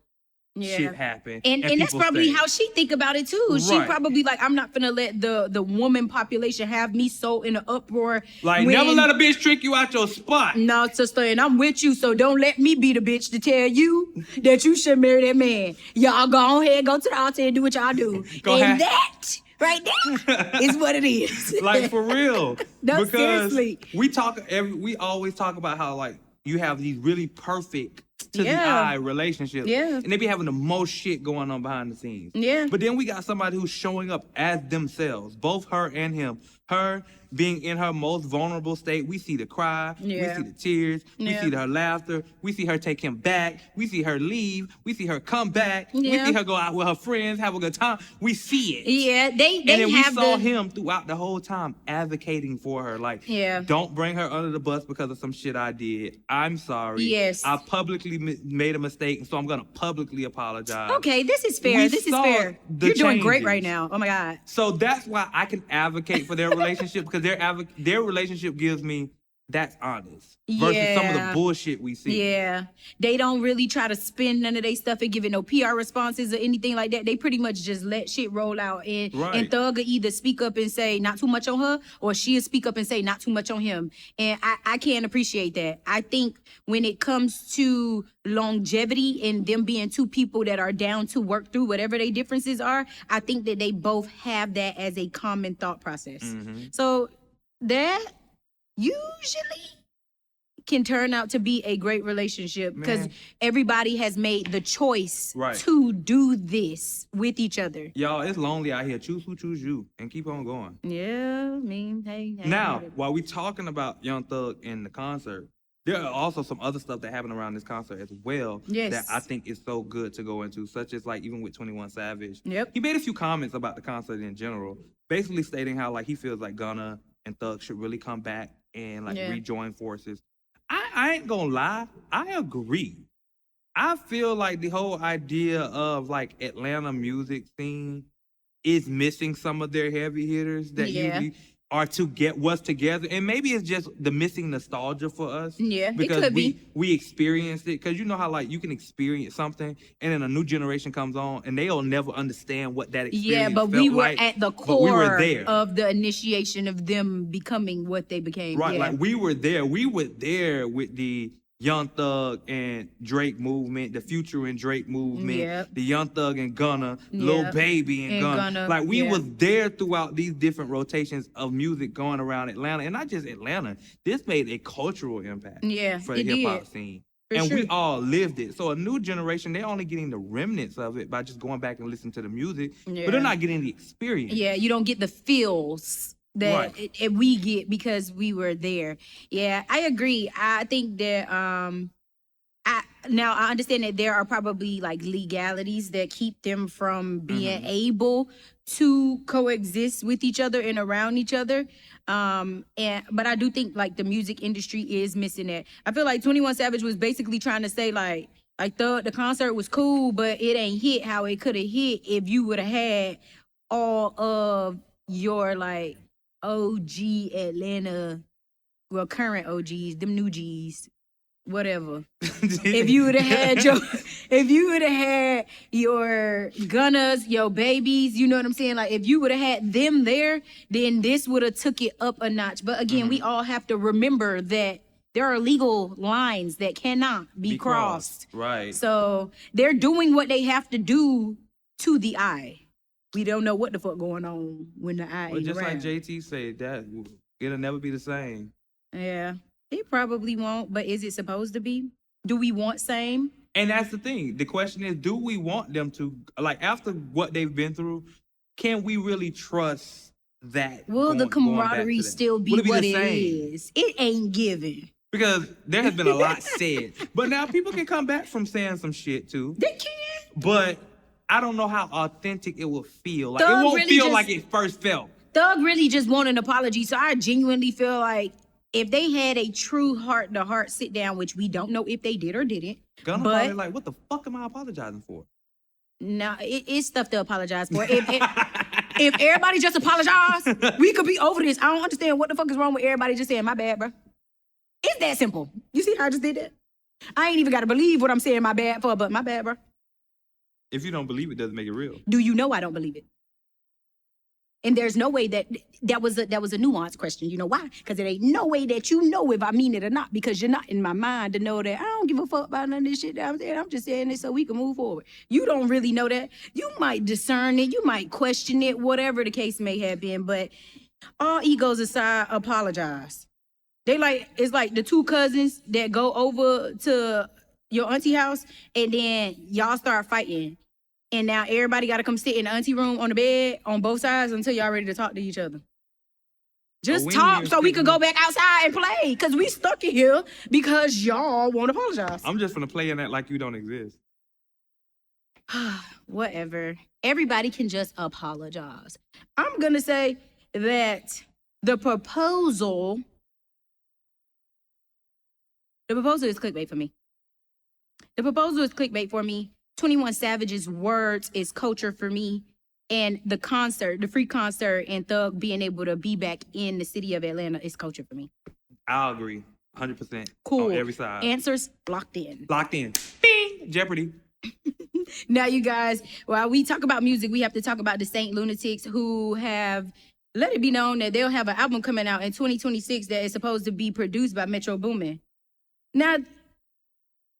shit happen. And that's probably how she think about it too. She probably like, I'm not gonna let the woman population have me so in an uproar. Like, never let a bitch trick you out your spot. No, sister, and I'm with you, so don't let me be the bitch to tell you that you should marry that man. Y'all go ahead, go to the altar and do what y'all do. That right there is what it is. Like, for real. No, because seriously. We always talk about how like you have these really perfect to the eye relationships. Yeah. And they be having the most shit going on behind the scenes. Yeah. But then we got somebody who's showing up as themselves, both her and him. Her being in her most vulnerable state. We see the cry. We see the tears. We see her laughter. We see her take him back. We see her leave. We see her come back. We see her go out with her friends, have a good time. We see it. Yeah, they and then we saw him throughout the whole time advocating for her. Like, don't bring her under the bus because of some shit I did. I'm sorry. Yes. I publicly made a mistake, and so I'm going to publicly apologize. Okay, this is fair. This is fair. You're doing great right now. Oh my God. So that's why I can advocate for their relationship, because their relationship gives me that's honest versus some of the bullshit we see. Yeah. They don't really try to spin none of their stuff and give it no PR responses or anything like that. They pretty much just let shit roll out. And Thug will either speak up and say not too much on her, or she'll speak up and say not too much on him. And I can't appreciate that. I think when it comes to longevity and them being two people that are down to work through whatever their differences are, I think that they both have that as a common thought process. So that usually can turn out to be a great relationship because everybody has made the choice to do this with each other. Y'all, it's lonely out here. Choose who choose you and keep on going. Yeah, I mean, hey. Now, while we talking about Young Thug and the concert, there are also some other stuff that happened around this concert as well that I think is so good to go into, such as like even with 21 Savage. He made a few comments about the concert in general, basically stating how like he feels like Gunna and Thug should really come back and like rejoin forces. I ain't gonna lie, I agree. I feel like the whole idea of like Atlanta music scene is missing some of their heavy hitters that usually are was together, and maybe it's just the missing nostalgia for us. Yeah, because it could be. We experienced it, because you know how like you can experience something, and then a new generation comes on, and they'll never understand what that experience. Yeah, but felt we were like, at the but we were core there. of the initiation of them becoming what they became. Right, like we were there. We were there with the Young Thug and Drake movement, the Future and Drake movement, the Young Thug and Gunna, Lil Baby and Gunna. Like we was there throughout these different rotations of music going around Atlanta, and not just Atlanta. This made a cultural impact for the hip hop scene. And we all lived it. So a new generation, they're only getting the remnants of it by just going back and listening to the music, but they're not getting the experience. Yeah, you don't get the feels that we get because we were there. Yeah, I agree. I think that now I understand that there are probably like legalities that keep them from being able to coexist with each other and around each other. But I do think like the music industry is missing that. I feel like 21 Savage was basically trying to say like the concert was cool, but it ain't hit how it could have hit if you would have had all of your like OG Atlanta, well, current OGs, them new Gs, whatever. If you would have had your Gunners, your babies, you know what I'm saying? Like if you would have had them there, then this would have took it up a notch. But again, we all have to remember that there are legal lines that cannot be crossed. Right. So they're doing what they have to do to the eye. We don't know what the fuck going on when the eye ain't Just around. like JT said, that it'll never be the same. Yeah, it probably won't, but is it supposed to be? Do we want same? And that's the thing. The question is, do we want them to, like, after what they've been through, can we really trust that? Will the camaraderie still be what it is? It ain't given. Because there has been a lot said. But now people can come back from saying some shit, too. They can. But I don't know how authentic it will feel. Like, Thug it won't really feel just- like it first felt. Thug really just want an apology. So I genuinely feel like if they had a true heart-to-heart sit-down, which we don't know if they did or didn't. Gunna but probably like, what the fuck am I apologizing for? no, it's stuff to apologize for. If everybody just apologize, we could be over this. I don't understand what the fuck is wrong with everybody just saying, my bad, bro. It's that simple. You see how I just did that? I ain't even got to believe what I'm saying my bad for, but my bad, bro. If you don't believe it, doesn't make it real. Do you know I don't believe it? And there's no way that was a nuanced question. You know why? Because there ain't no way that you know if I mean it or not, because you're not in my mind to know that I don't give a fuck about none of this shit that I'm saying. I'm just saying it so we can move forward. You don't really know that. You might discern it. You might question it, whatever the case may have been. But all egos aside, apologize. It's like the two cousins that go over to your auntie house and then y'all start fighting. And now everybody got to come sit in the auntie room on the bed on both sides until y'all ready to talk to each other. Just talk so we could go back outside and play. Because we stuck in here because y'all won't apologize. I'm just gonna play in that like you don't exist. Whatever. Everybody can just apologize. I'm going to say that the proposal is clickbait for me. The proposal is clickbait for me. 21 Savage's words is culture for me. And the free concert, and Thug being able to be back in the city of Atlanta is culture for me. I'll agree. 100%. Cool. On every side. Answers locked in. Locked in. Bing! Jeopardy. Now, you guys, while we talk about music, we have to talk about the Saint Lunatics, who have let it be known that they'll have an album coming out in 2026 that is supposed to be produced by Metro Boomin. Now,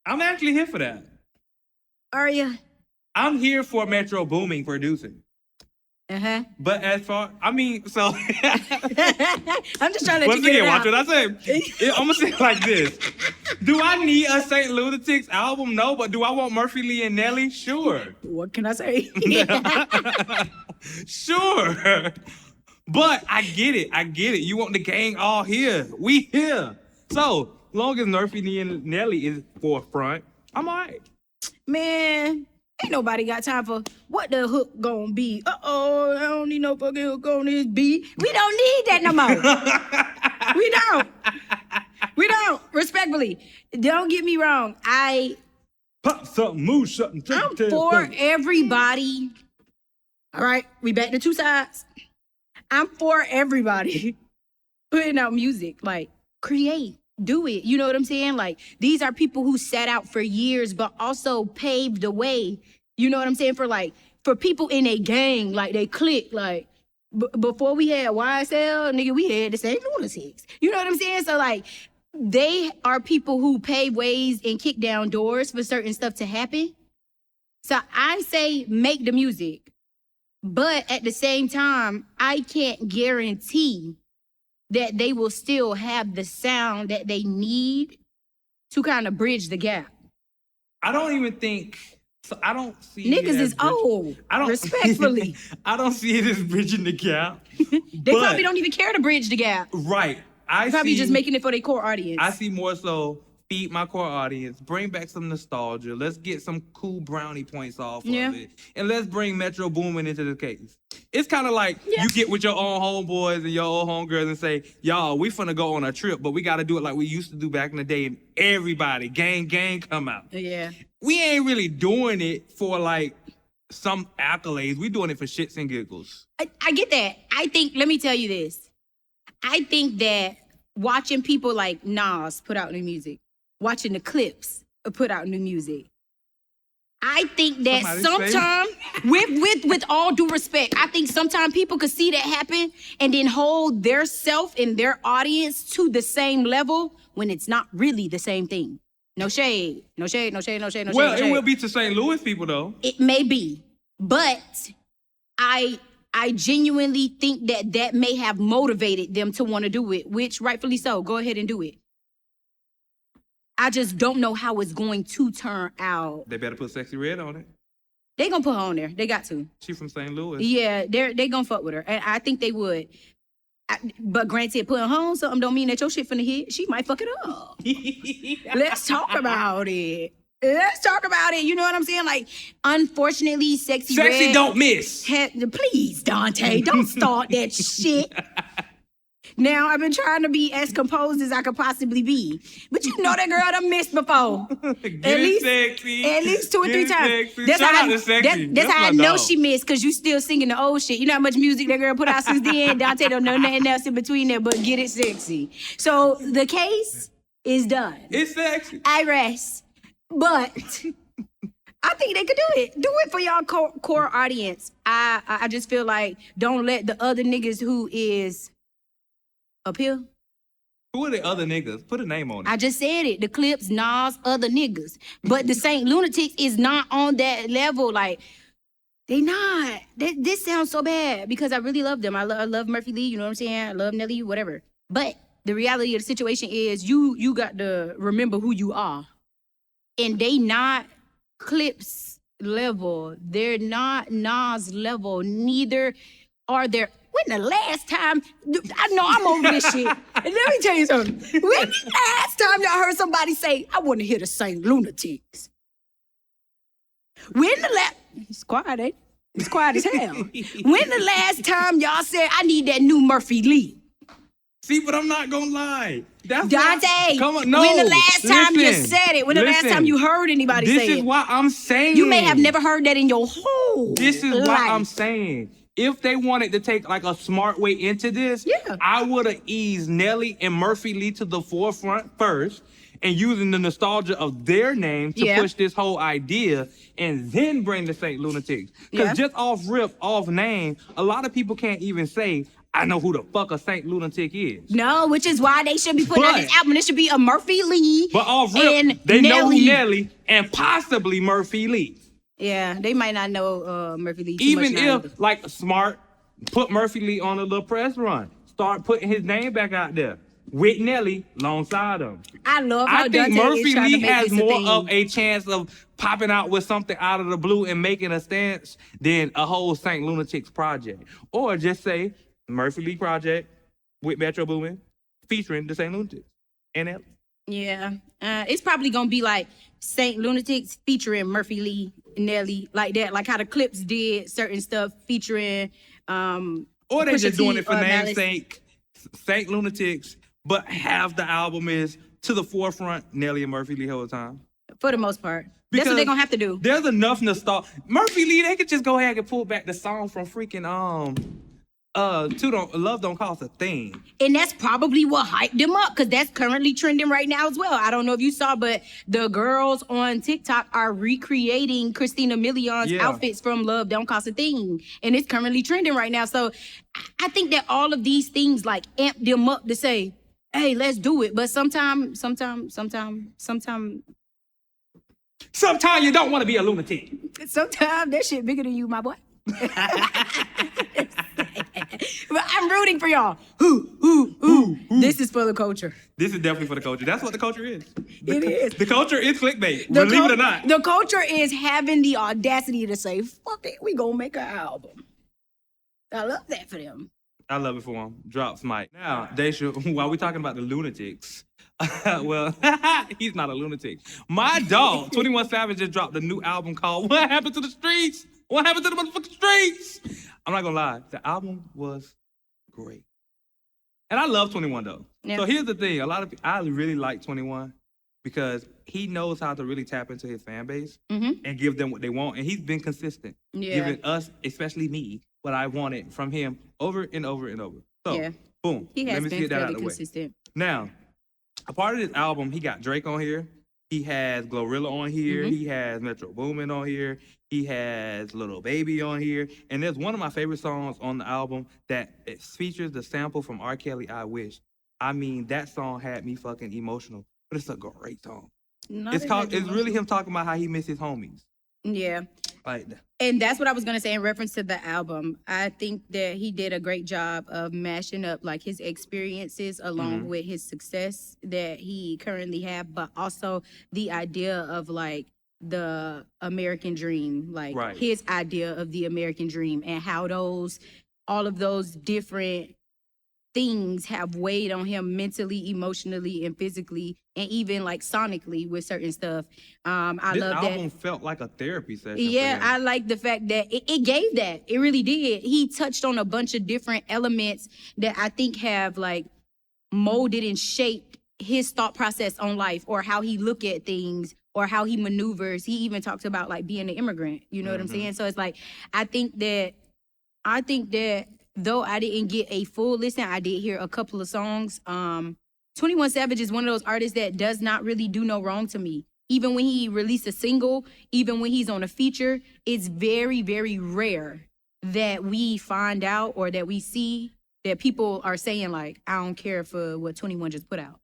I'm actually here for that. are you? I'm here for Metro Booming producing. Uh-huh. But as far, I mean, so. I'm just trying to Once get it again, watch out. what I say. I'm gonna say it like this. Do I need a Saint Lunatics album? No, but do I want Murphy Lee and Nelly? Sure. What can I say? Sure. But I get it. You want the gang all here. We here. So, long as Murphy Lee and Nelly is forefront, I'm all right. Man, ain't nobody got time for what the hook gonna be. I don't need no fucking hook on this beat. We don't need that no more. We don't. Respectfully, don't get me wrong. Pop something, move something. I'm for everybody. All right, we back to two sides. I'm for everybody putting out music. Like, create. Do it. You know what I'm saying? Like, these are people who sat out for years, but also paved the way. You know what I'm saying? For people in a gang, like they click. Like, before we had YSL, nigga, we had the same Lunatics. You know what I'm saying? So, like, they are people who pave ways and kick down doors for certain stuff to happen. So I say make the music. But at the same time, I can't guarantee that they will still have the sound that they need to kind of bridge the gap. I don't even think, so I don't see Niggas is old, respectfully. I don't see it as bridging the gap. They probably don't even care to bridge the gap. Right. Probably just making it for their core audience. I see more so feed my core audience, bring back some nostalgia. Let's get some cool brownie points off of it. And let's bring Metro Boomin into the case. It's kind of like you get with your own homeboys and your own homegirls and say, y'all, we finna go on a trip, but we got to do it like we used to do back in the day. And everybody, gang, come out. Yeah. We ain't really doing it for like some accolades. We doing it for shits and giggles. I get that. Let me tell you this. I think that watching people like Nas put out new music, watching the Clips put out new music. I think that Somebody sometimes, with all due respect, I think sometimes people could see that happen and then hold their self and their audience to the same level when it's not really the same thing. No shade, no shade, no shade, no shade, no shade. Well, no it shade. will be to St. Louis people though. It may be, but I genuinely think that may have motivated them to want to do it, which rightfully so. Go ahead and do it. I just don't know how it's going to turn out. They better put Sexy Red on it. They gonna put her on there. They got to. She from St. Louis. Yeah, they gonna fuck with her, and I think they would. But granted, putting her on something don't mean that your shit finna hit. She might fuck it up. Let's talk about it. Let's talk about it. You know what I'm saying? Like, unfortunately, Sexy Sexy Red don't miss. please, Dante, don't start that shit. Now, I've been trying to be as composed as I could possibly be. But you know that girl done missed before. Sexy. At least 2 or 3 times. Sexy. Shout out to Sexy. That's how I my know dog. she missed, because you still singing the old shit. You know how much music that girl put out since then? Dante don't know nothing else in between there but Get It Sexy. So the case is done. It's sexy. I rest. But I think they could do it. Do it for y'all core audience. I just feel like don't let the other niggas who is up here. Who are the other niggas? Put a name on it. I just said it. The Clips, Nas, other niggas. But the St. Lunatics is not on that level. Like, they not. This sounds so bad because I really love them. I love Murphy Lee, you know what I'm saying? I love Nelly, whatever. But the reality of the situation is you got to remember who you are. And they not Clips level. They're not Nas level. Neither are there. When the last time, I know I'm over this shit. And let me tell you something. When the last time y'all heard somebody say, I want to hear the St. Lunatics? When the last, it's quiet, ain't it? It's quiet as hell. When the last time y'all said, I need that new Murphy Lee? See, but I'm not gonna lie. That's Dante, not, come on, no. when the last time you listen, said it? When the last time you heard anybody say it? This is why I'm saying. You may have never heard that in your whole This is life. why I'm saying. If they wanted to take like a smart way into this, Yeah. I would have eased Nelly and Murphy Lee to the forefront first and using the nostalgia of their name to push this whole idea and then bring the St. Lunatics. Because just off name, a lot of people can't even say, I know who the fuck a St. Lunatic is. No, which is why they should be putting out this album. It should be a Murphy Lee. But off rip, they know who Nelly and possibly Murphy Lee. Yeah, they might not know Murphy Lee too Even much now. if, like, smart, put Murphy Lee on a little press run. Start putting his name back out there. With Nelly alongside him. I love how I think Dante Murphy is trying Lee to make has this a more thing. of a chance of popping out with something out of the blue and making a stance than a whole St. Lunatics project. Or just say Murphy Lee project with Metro Boomin featuring the St. Lunatics and Nelly. Yeah, it's probably gonna be like St. Lunatics featuring Murphy Lee, Nelly, like that, like how the Clips did certain stuff featuring. Or they just doing it for namesake, St. Lunatics, but half the album is to the forefront Nelly and Murphy Lee the whole time. For the most part, that's what they're gonna have to do. There's enough nostalgia. Murphy Lee, they could just go ahead and pull back the song from freaking Love Don't Cost a Thing. And that's probably what hyped them up, because that's currently trending right now as well. I don't know if you saw, but the girls on TikTok are recreating Christina Milian's outfits from Love Don't Cost a Thing. And it's currently trending right now. So I think that all of these things like amp them up to say, hey, let's do it. But sometimes you don't want to be a lunatic. Sometimes that shit bigger than you, my boy. But I'm rooting for y'all. This is for the culture. This is definitely for the culture. That's what the culture is. It is. The culture is clickbait, believe it or not. The culture is having the audacity to say, fuck it, we gonna make an album. I love that for them. I love it for them. Drops Mike. Now, they should, while we talking about the lunatics, well, he's not a lunatic. My dog, 21 Savage, just dropped a new album called What Happened to the Streets? What happened to the motherfucking streets? I'm not gonna lie, the album was great. And I love 21 though. Yeah. So here's the thing, I really like 21 because he knows how to really tap into his fan base and give them what they want. And he's been consistent, giving us, especially me, what I wanted from him over and over and over. So, boom. He has let me been get that out fairly of the way. consistent. Now, a part of this album, he got Drake on here. He has Glorilla on here. He has Metro Boomin on here. He has Lil Baby on here. And there's one of my favorite songs on the album that it features the sample from R. Kelly, I Wish. I mean, that song had me fucking emotional. But it's a great song. It's really him talking about how he misses his homies. Yeah. Like, and that's what I was going to say in reference to the album. I think that he did a great job of mashing up like his experiences along with his success that he currently have, but also the idea of like the American dream, like his idea of the American dream and how all of those different things have weighed on him mentally, emotionally, and physically, and even like sonically with certain stuff. This album felt like a therapy session. Yeah, I like the fact that it gave that. It really did. He touched on a bunch of different elements that I think have like molded and shaped his thought process on life, or how he look at things, or how he maneuvers. He even talks about like being an immigrant. You know what I'm saying? So it's like, I think that though I didn't get a full listen, I did hear a couple of songs. 21 Savage is one of those artists that does not really do no wrong to me. Even when he released a single, even when he's on a feature, it's very, very rare that we find out or that we see that people are saying like, I don't care for what 21 just put out.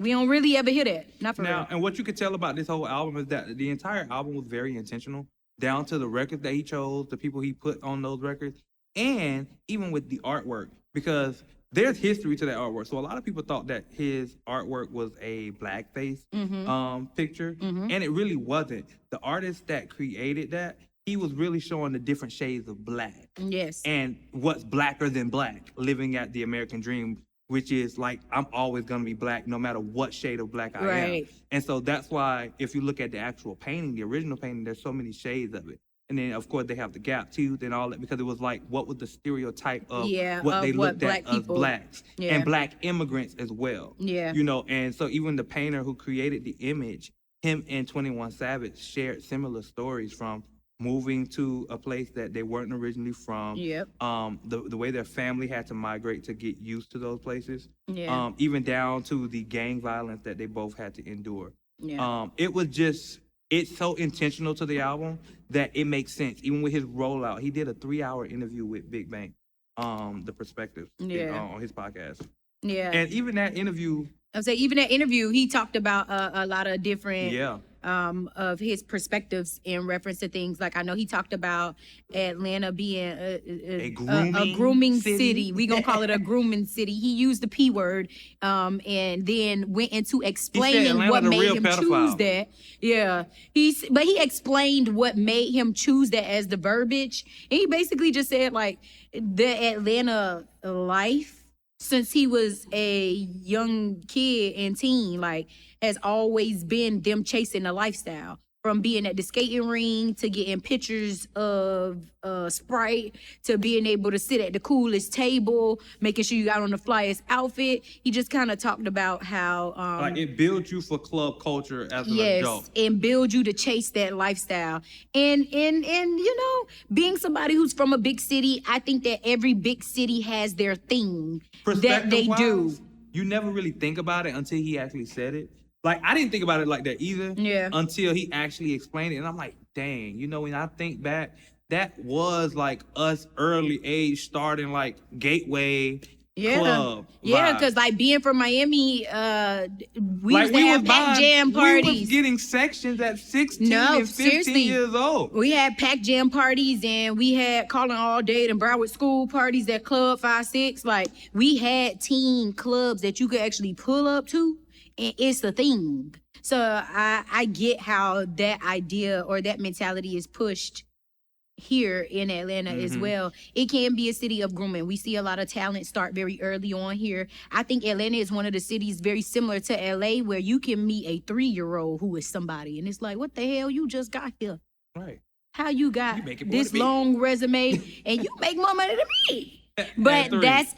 We don't really ever hear that. Not for real. And what you could tell about this whole album is that the entire album was very intentional, down to the records that he chose, the people he put on those records. And even with the artwork, because there's history to that artwork. So a lot of people thought that his artwork was a blackface picture, and it really wasn't. The artist that created that, he was really showing the different shades of black. Yes. And what's blacker than black, living at the American dream, which is like, I'm always going to be black no matter what shade of black I am. And so that's why if you look at the actual painting, the original painting, there's so many shades of it. And then, of course, they have the gap tooth and all that, because it was like, what was the stereotype of what they looked at as blacks and black immigrants as well. You know, and so even the painter who created the image, him and 21 Savage shared similar stories, from moving to a place that they weren't originally from, the way their family had to migrate to get used to those places, even down to the gang violence that they both had to endure. It was just... It's so intentional to the album that it makes sense. Even with his rollout, he did a 3-hour interview with Big Bang, the Perspective, on his podcast. And even that interview, he talked about a lot of different of his perspectives in reference to things. Like, I know he talked about Atlanta being a grooming city. We gonna call it a grooming city. He used the P word, and then went into explaining what made him choose that. But he explained what made him choose that as the verbiage. And he basically just said like the Atlanta life, since he was a young kid and teen, like, has always been them chasing a lifestyle. From being at the skating ring, to getting pictures of Sprite, to being able to sit at the coolest table, making sure you got on the flyest outfit. He just kind of talked about how... like, it builds you for club culture as an adult. Yes, and build you to chase that lifestyle. And you know, being somebody who's from a big city, I think that every big city has their thing that they do. You never really think about it until he actually said it. Like, I didn't think about it like that either until he actually explained it. And I'm like, dang, you know, when I think back, that was like us early age starting like Gateway Club. Yeah, because like being from Miami, we used to have pack jam parties. We was getting sections at 16 and 15 years old. We had pack jam parties, and we had Calling All Day and Broward School parties at Club 5-6. Like, we had teen clubs that you could actually pull up to. And it's the thing. So I get how that idea or that mentality is pushed here in Atlanta as well. It can be a city of grooming. We see a lot of talent start very early on here. I think Atlanta is one of the cities very similar to LA, where you can meet a 3-year-old who is somebody. And it's like, what the hell? You just got here. Right. How you got this long resume and you make more money than me? But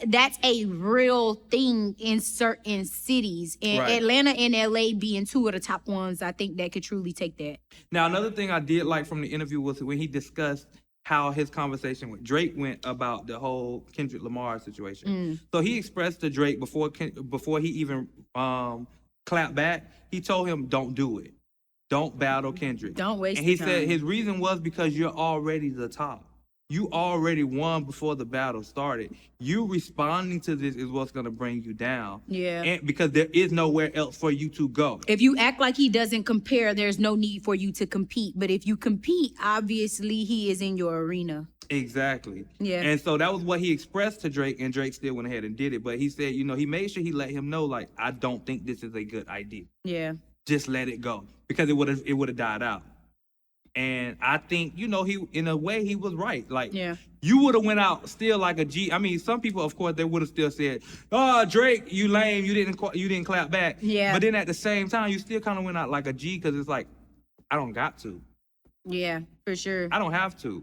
that's a real thing in certain cities. And Atlanta and LA being two of the top ones, I think that could truly take that. Now, another thing I did like from the interview was when he discussed how his conversation with Drake went about the whole Kendrick Lamar situation. So he expressed to Drake before he even clapped back, he told him, don't do it. Don't battle Kendrick. Don't waste And he your said time. his reason was because you're already the top. You already won before the battle started. You responding to this is what's going to bring you down. Yeah. And because there is nowhere else for you to go. If you act like he doesn't compare, there's no need for you to compete. But if you compete, obviously he is in your arena. Exactly. Yeah. And so that was what he expressed to Drake, and Drake still went ahead and did it. But he said, you know, he made sure he let him know, like, I don't think this is a good idea. Yeah. Just let it go. Because it would have died out. And I think, you know, he in a way he was right. Like, Yeah. you would have went out still like a G. I mean, some people, of course, they would have still said, "Oh, Drake, you lame. You didn't clap back." Yeah. But then at the same time, you still kind of went out like a G because it's like, I don't got to. Yeah, for sure. I don't have to.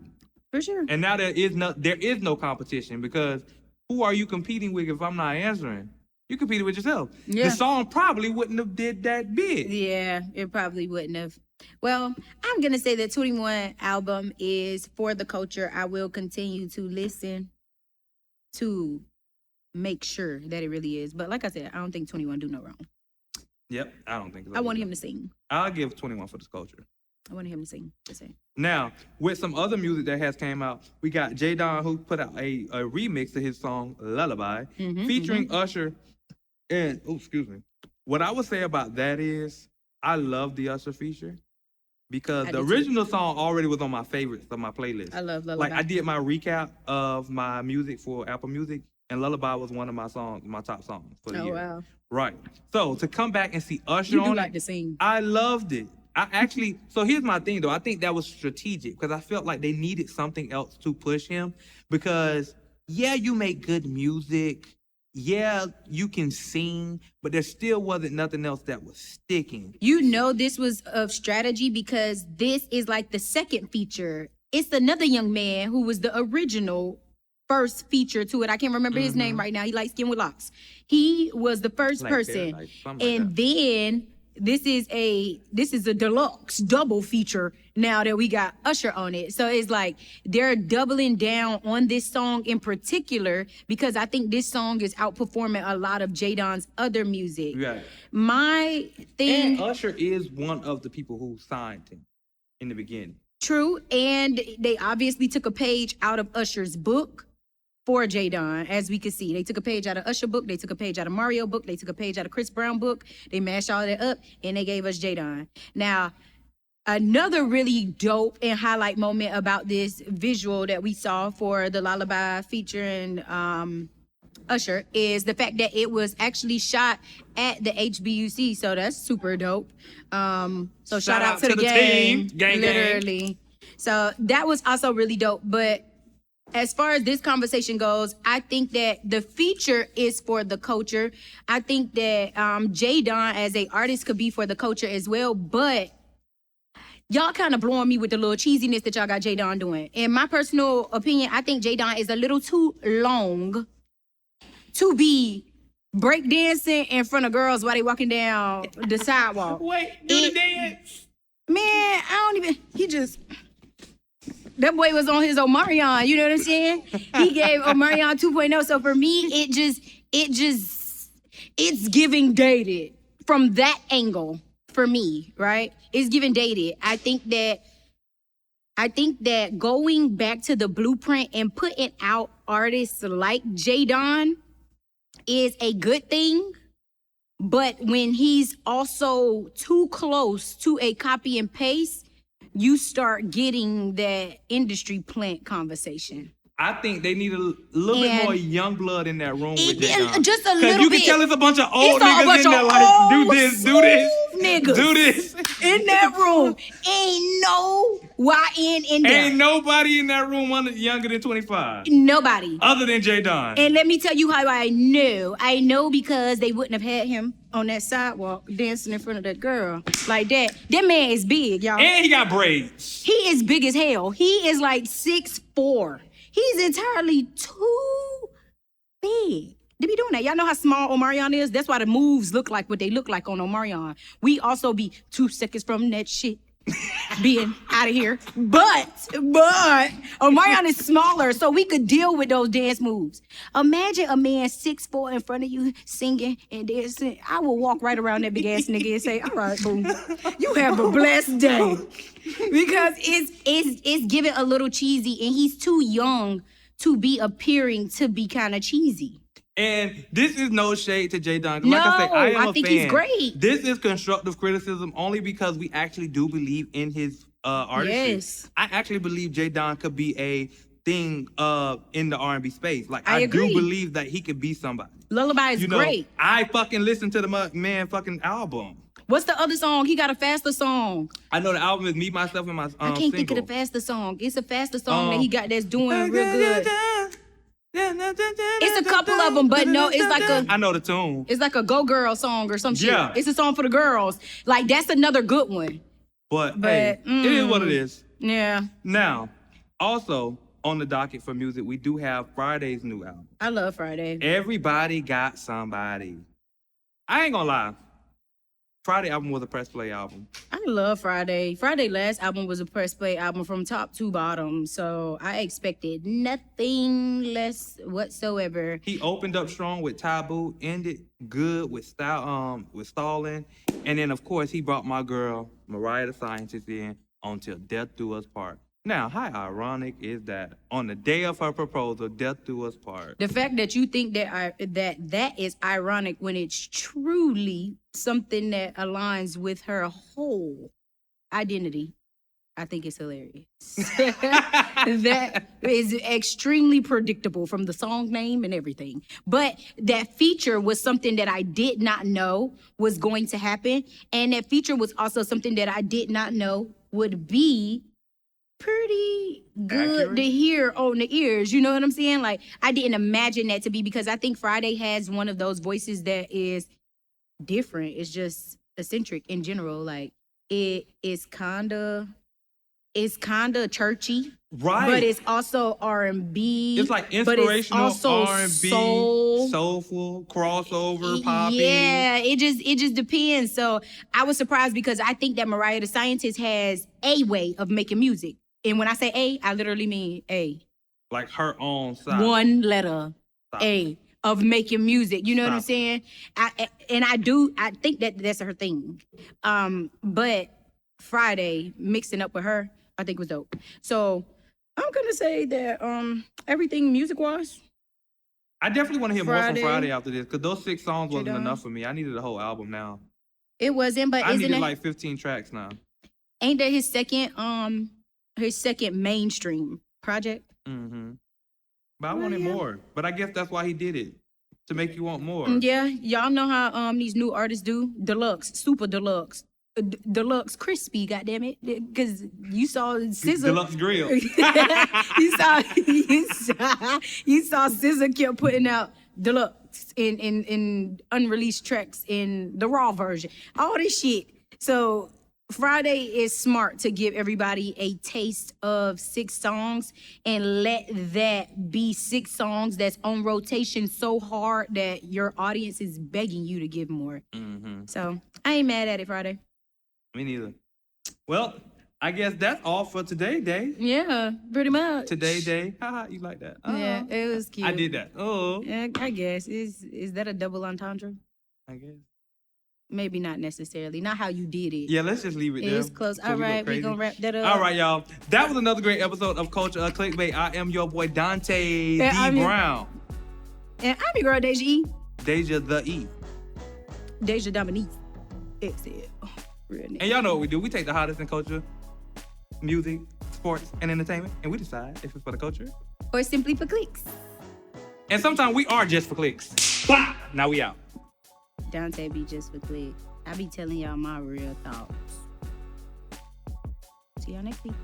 For sure. And now there is no competition because who are you competing with if I'm not answering? You competed with yourself. Yeah. The song probably wouldn't have did that big. Yeah, it probably wouldn't have. Well, I'm going to say that 21 album is for the culture. I will continue to listen to make sure that it really is. But like I said, I don't think 21 do no wrong. Yep, I don't think so. I want him to sing. I'll give 21 for this culture. I want him to sing. Just say. Now, with some other music that has came out, we got Jaydon who put out a remix of his song Lullaby, featuring Usher. And, what I would say about that is I love the Usher feature because the original song already was on my favorites of my playlist. I love Lullaby. Like, I did my recap of my music for Apple Music, and Lullaby was one of my songs, my top songs for the year. Wow. Right. So, to come back and see Usher You do on like it, to sing. I loved it. So here's my thing though. I think that was strategic because I felt like they needed something else to push him because, yeah, you make good music. Yeah, you can sing, but there still wasn't nothing else that was sticking. You know this was of strategy because this is like the second feature. It's another young man who was the original first feature to it. I can't remember his name right now. He likes skin with locks. He was the first person. Like something like And then this is a deluxe double feature now that we got Usher on it. So it's like they're doubling down on this song in particular because I think this song is outperforming a lot of Jaydon's other music. Yeah. My thing, And Usher is one of the people who signed him in the beginning. true, and they obviously took a page out of Usher's book for Jaydon, as we could see. They took a page out of Usher book, they took a page out of Mario book, they took a page out of Chris Brown book, they mashed all that up, and they gave us Jaydon. Now, another really dope and highlight moment about this visual that we saw for the Lullaby featuring Usher is the fact that it was actually shot at the HBUC, so that's super dope. So shout out to the gang, Gang, literally. So that was also really dope, but as far as this conversation goes, I think that the feature is for the culture. I think that Jaydon as a artist could be for the culture as well, but y'all kind of blowing me with the little cheesiness that y'all got Jaydon doing. In my personal opinion, I think Jaydon is a little too long to be breakdancing in front of girls while they walking down the sidewalk. Wait, do the dance. Man, I don't even, that boy was on his Omarion, you know what I'm saying? He gave Omarion 2.0. So for me, it's giving dated from that angle for me, right? It's giving dated. I think that going back to the blueprint and putting out artists like Jaydon is a good thing. But when he's also too close to a copy and paste, you start getting that industry plant conversation. I think they need a little bit more young blood in that room with Jaydon. Just a little bit. Because you can tell it's a bunch of old It's a niggas bunch in there of like, do old this, do this, niggas do this. in that room. Ain't no YN in there. Ain't nobody in that room younger than 25. Nobody. Other than Jaydon. And let me tell you how I know. I know because they wouldn't have had him on that sidewalk dancing in front of that girl like that. That man is big, y'all. And he got braids. He is big as hell. He is like 6'4". He's entirely too big to be doing that. Y'all know how small Omarion is? That's why the moves look like what they look like on Omarion. We also be 2 seconds from that shit. being out of here. But Omarion is smaller, so we could deal with those dance moves. Imagine a man 6'4" in front of you singing and dancing. I will walk right around that big ass nigga and say, all right, boo, you have a blessed day. Because it's giving a little cheesy, and he's too young to be appearing to be kind of cheesy. And this is no shade to Jaydon. No, like I say, I am a think fan. he's great. This is constructive criticism only because we actually do believe in his artistry. Yes. I actually believe Jaydon could be a thing in the R&B space. Like I agree. do believe that he could be somebody. Lullaby is great. I fucking listened to the man fucking album. What's the other song? He got a faster song. I know the album is Me, Myself, and My I can't think of the faster song. It's a faster song that he got that's doing real good. It's a couple of them, but no, it's like a... I know the tune. It's like a Go Girl song or some shit. Yeah. It's a song for the girls. Like, that's another good one. But hey, it is what it is. Yeah. Now, also on the docket for music, we do have Fridayy's new album. I love Fridayy. Everybody got somebody. I ain't gonna lie. Fridayy album was a press play album. I love Fridayy. Fridayy last album was a press play album from top to bottom, so I expected nothing less whatsoever. He opened up strong with Taboo, ended good with Stalling, and then of course he brought my girl Mariah the Scientist in on Till Death Do Us Part. Now, how ironic is that? On the day of her proposal, Death Do Us Part. The fact that you think that that is ironic when it's truly something that aligns with her whole identity, I think it's hilarious. That is extremely predictable from the song name and everything. But that feature was something that I did not know was going to happen. And that feature was also something that I did not know would be pretty good accurate to hear on the ears. You know what I'm saying? Like, I didn't imagine that to be, because I think Fridayy has one of those voices that is different. It's just eccentric in general. Like, it's kinda churchy. Right. But it's also R&B. It's like but it's inspirational also R&B, soulful, crossover, poppy. Yeah, it just depends. So I was surprised because I think that Mariah the Scientist has a way of making music. And when I say A, I literally mean A. Like her own side. One letter, Stop. A, of making music. You know what I'm Stop. saying? I think that that's her thing. But Fridayy mixing up with her, I think was dope. So I'm gonna say that everything music-wise. I definitely want to hear more from Fridayy. Fridayy after this, because those 6 songs wasn't Jaydon. enough for me. I needed a whole album now. It wasn't, but I isn't needed it? like 15 tracks now. Ain't that his second mainstream project? Mm-hmm. But I wanted more. But I guess that's why he did it, to make you want more. Yeah, y'all know how these new artists do. Deluxe, super deluxe. Deluxe crispy, goddammit. Because you saw SZA. Deluxe grill. you saw SZA kept putting out deluxe in unreleased tracks in the raw version. All this shit. So Fridayy is smart to give everybody a taste of 6 songs and let that be 6 songs that's on rotation so hard that your audience is begging you to give more. Mm-hmm. So I ain't mad at it, Fridayy. Me neither. Well, I guess that's all for today, Day. Yeah, pretty much. Today, Day. Haha, you like that? Yeah, it was cute. I did that. Oh. Yeah, I guess. Is that a double entendre? I guess. Maybe not necessarily. Not how you did it. Yeah, let's just leave it there. It's close. before All we go right, crazy. we're going to wrap that up. All right, y'all. That was another great episode of Culture of Clickbait. I am your boy, Dante D. Brown. And I'm your girl, Deja E. Deja the E. Deja Dominique. It's it. Oh, real name. And y'all know what we do. We take the hottest in culture, music, sports, and entertainment, and we decide if it's for the culture. Or simply for clicks. And sometimes we are just for clicks. Blah! Now we out. Dante be just for clicks. I be telling y'all my real thoughts. See y'all next week.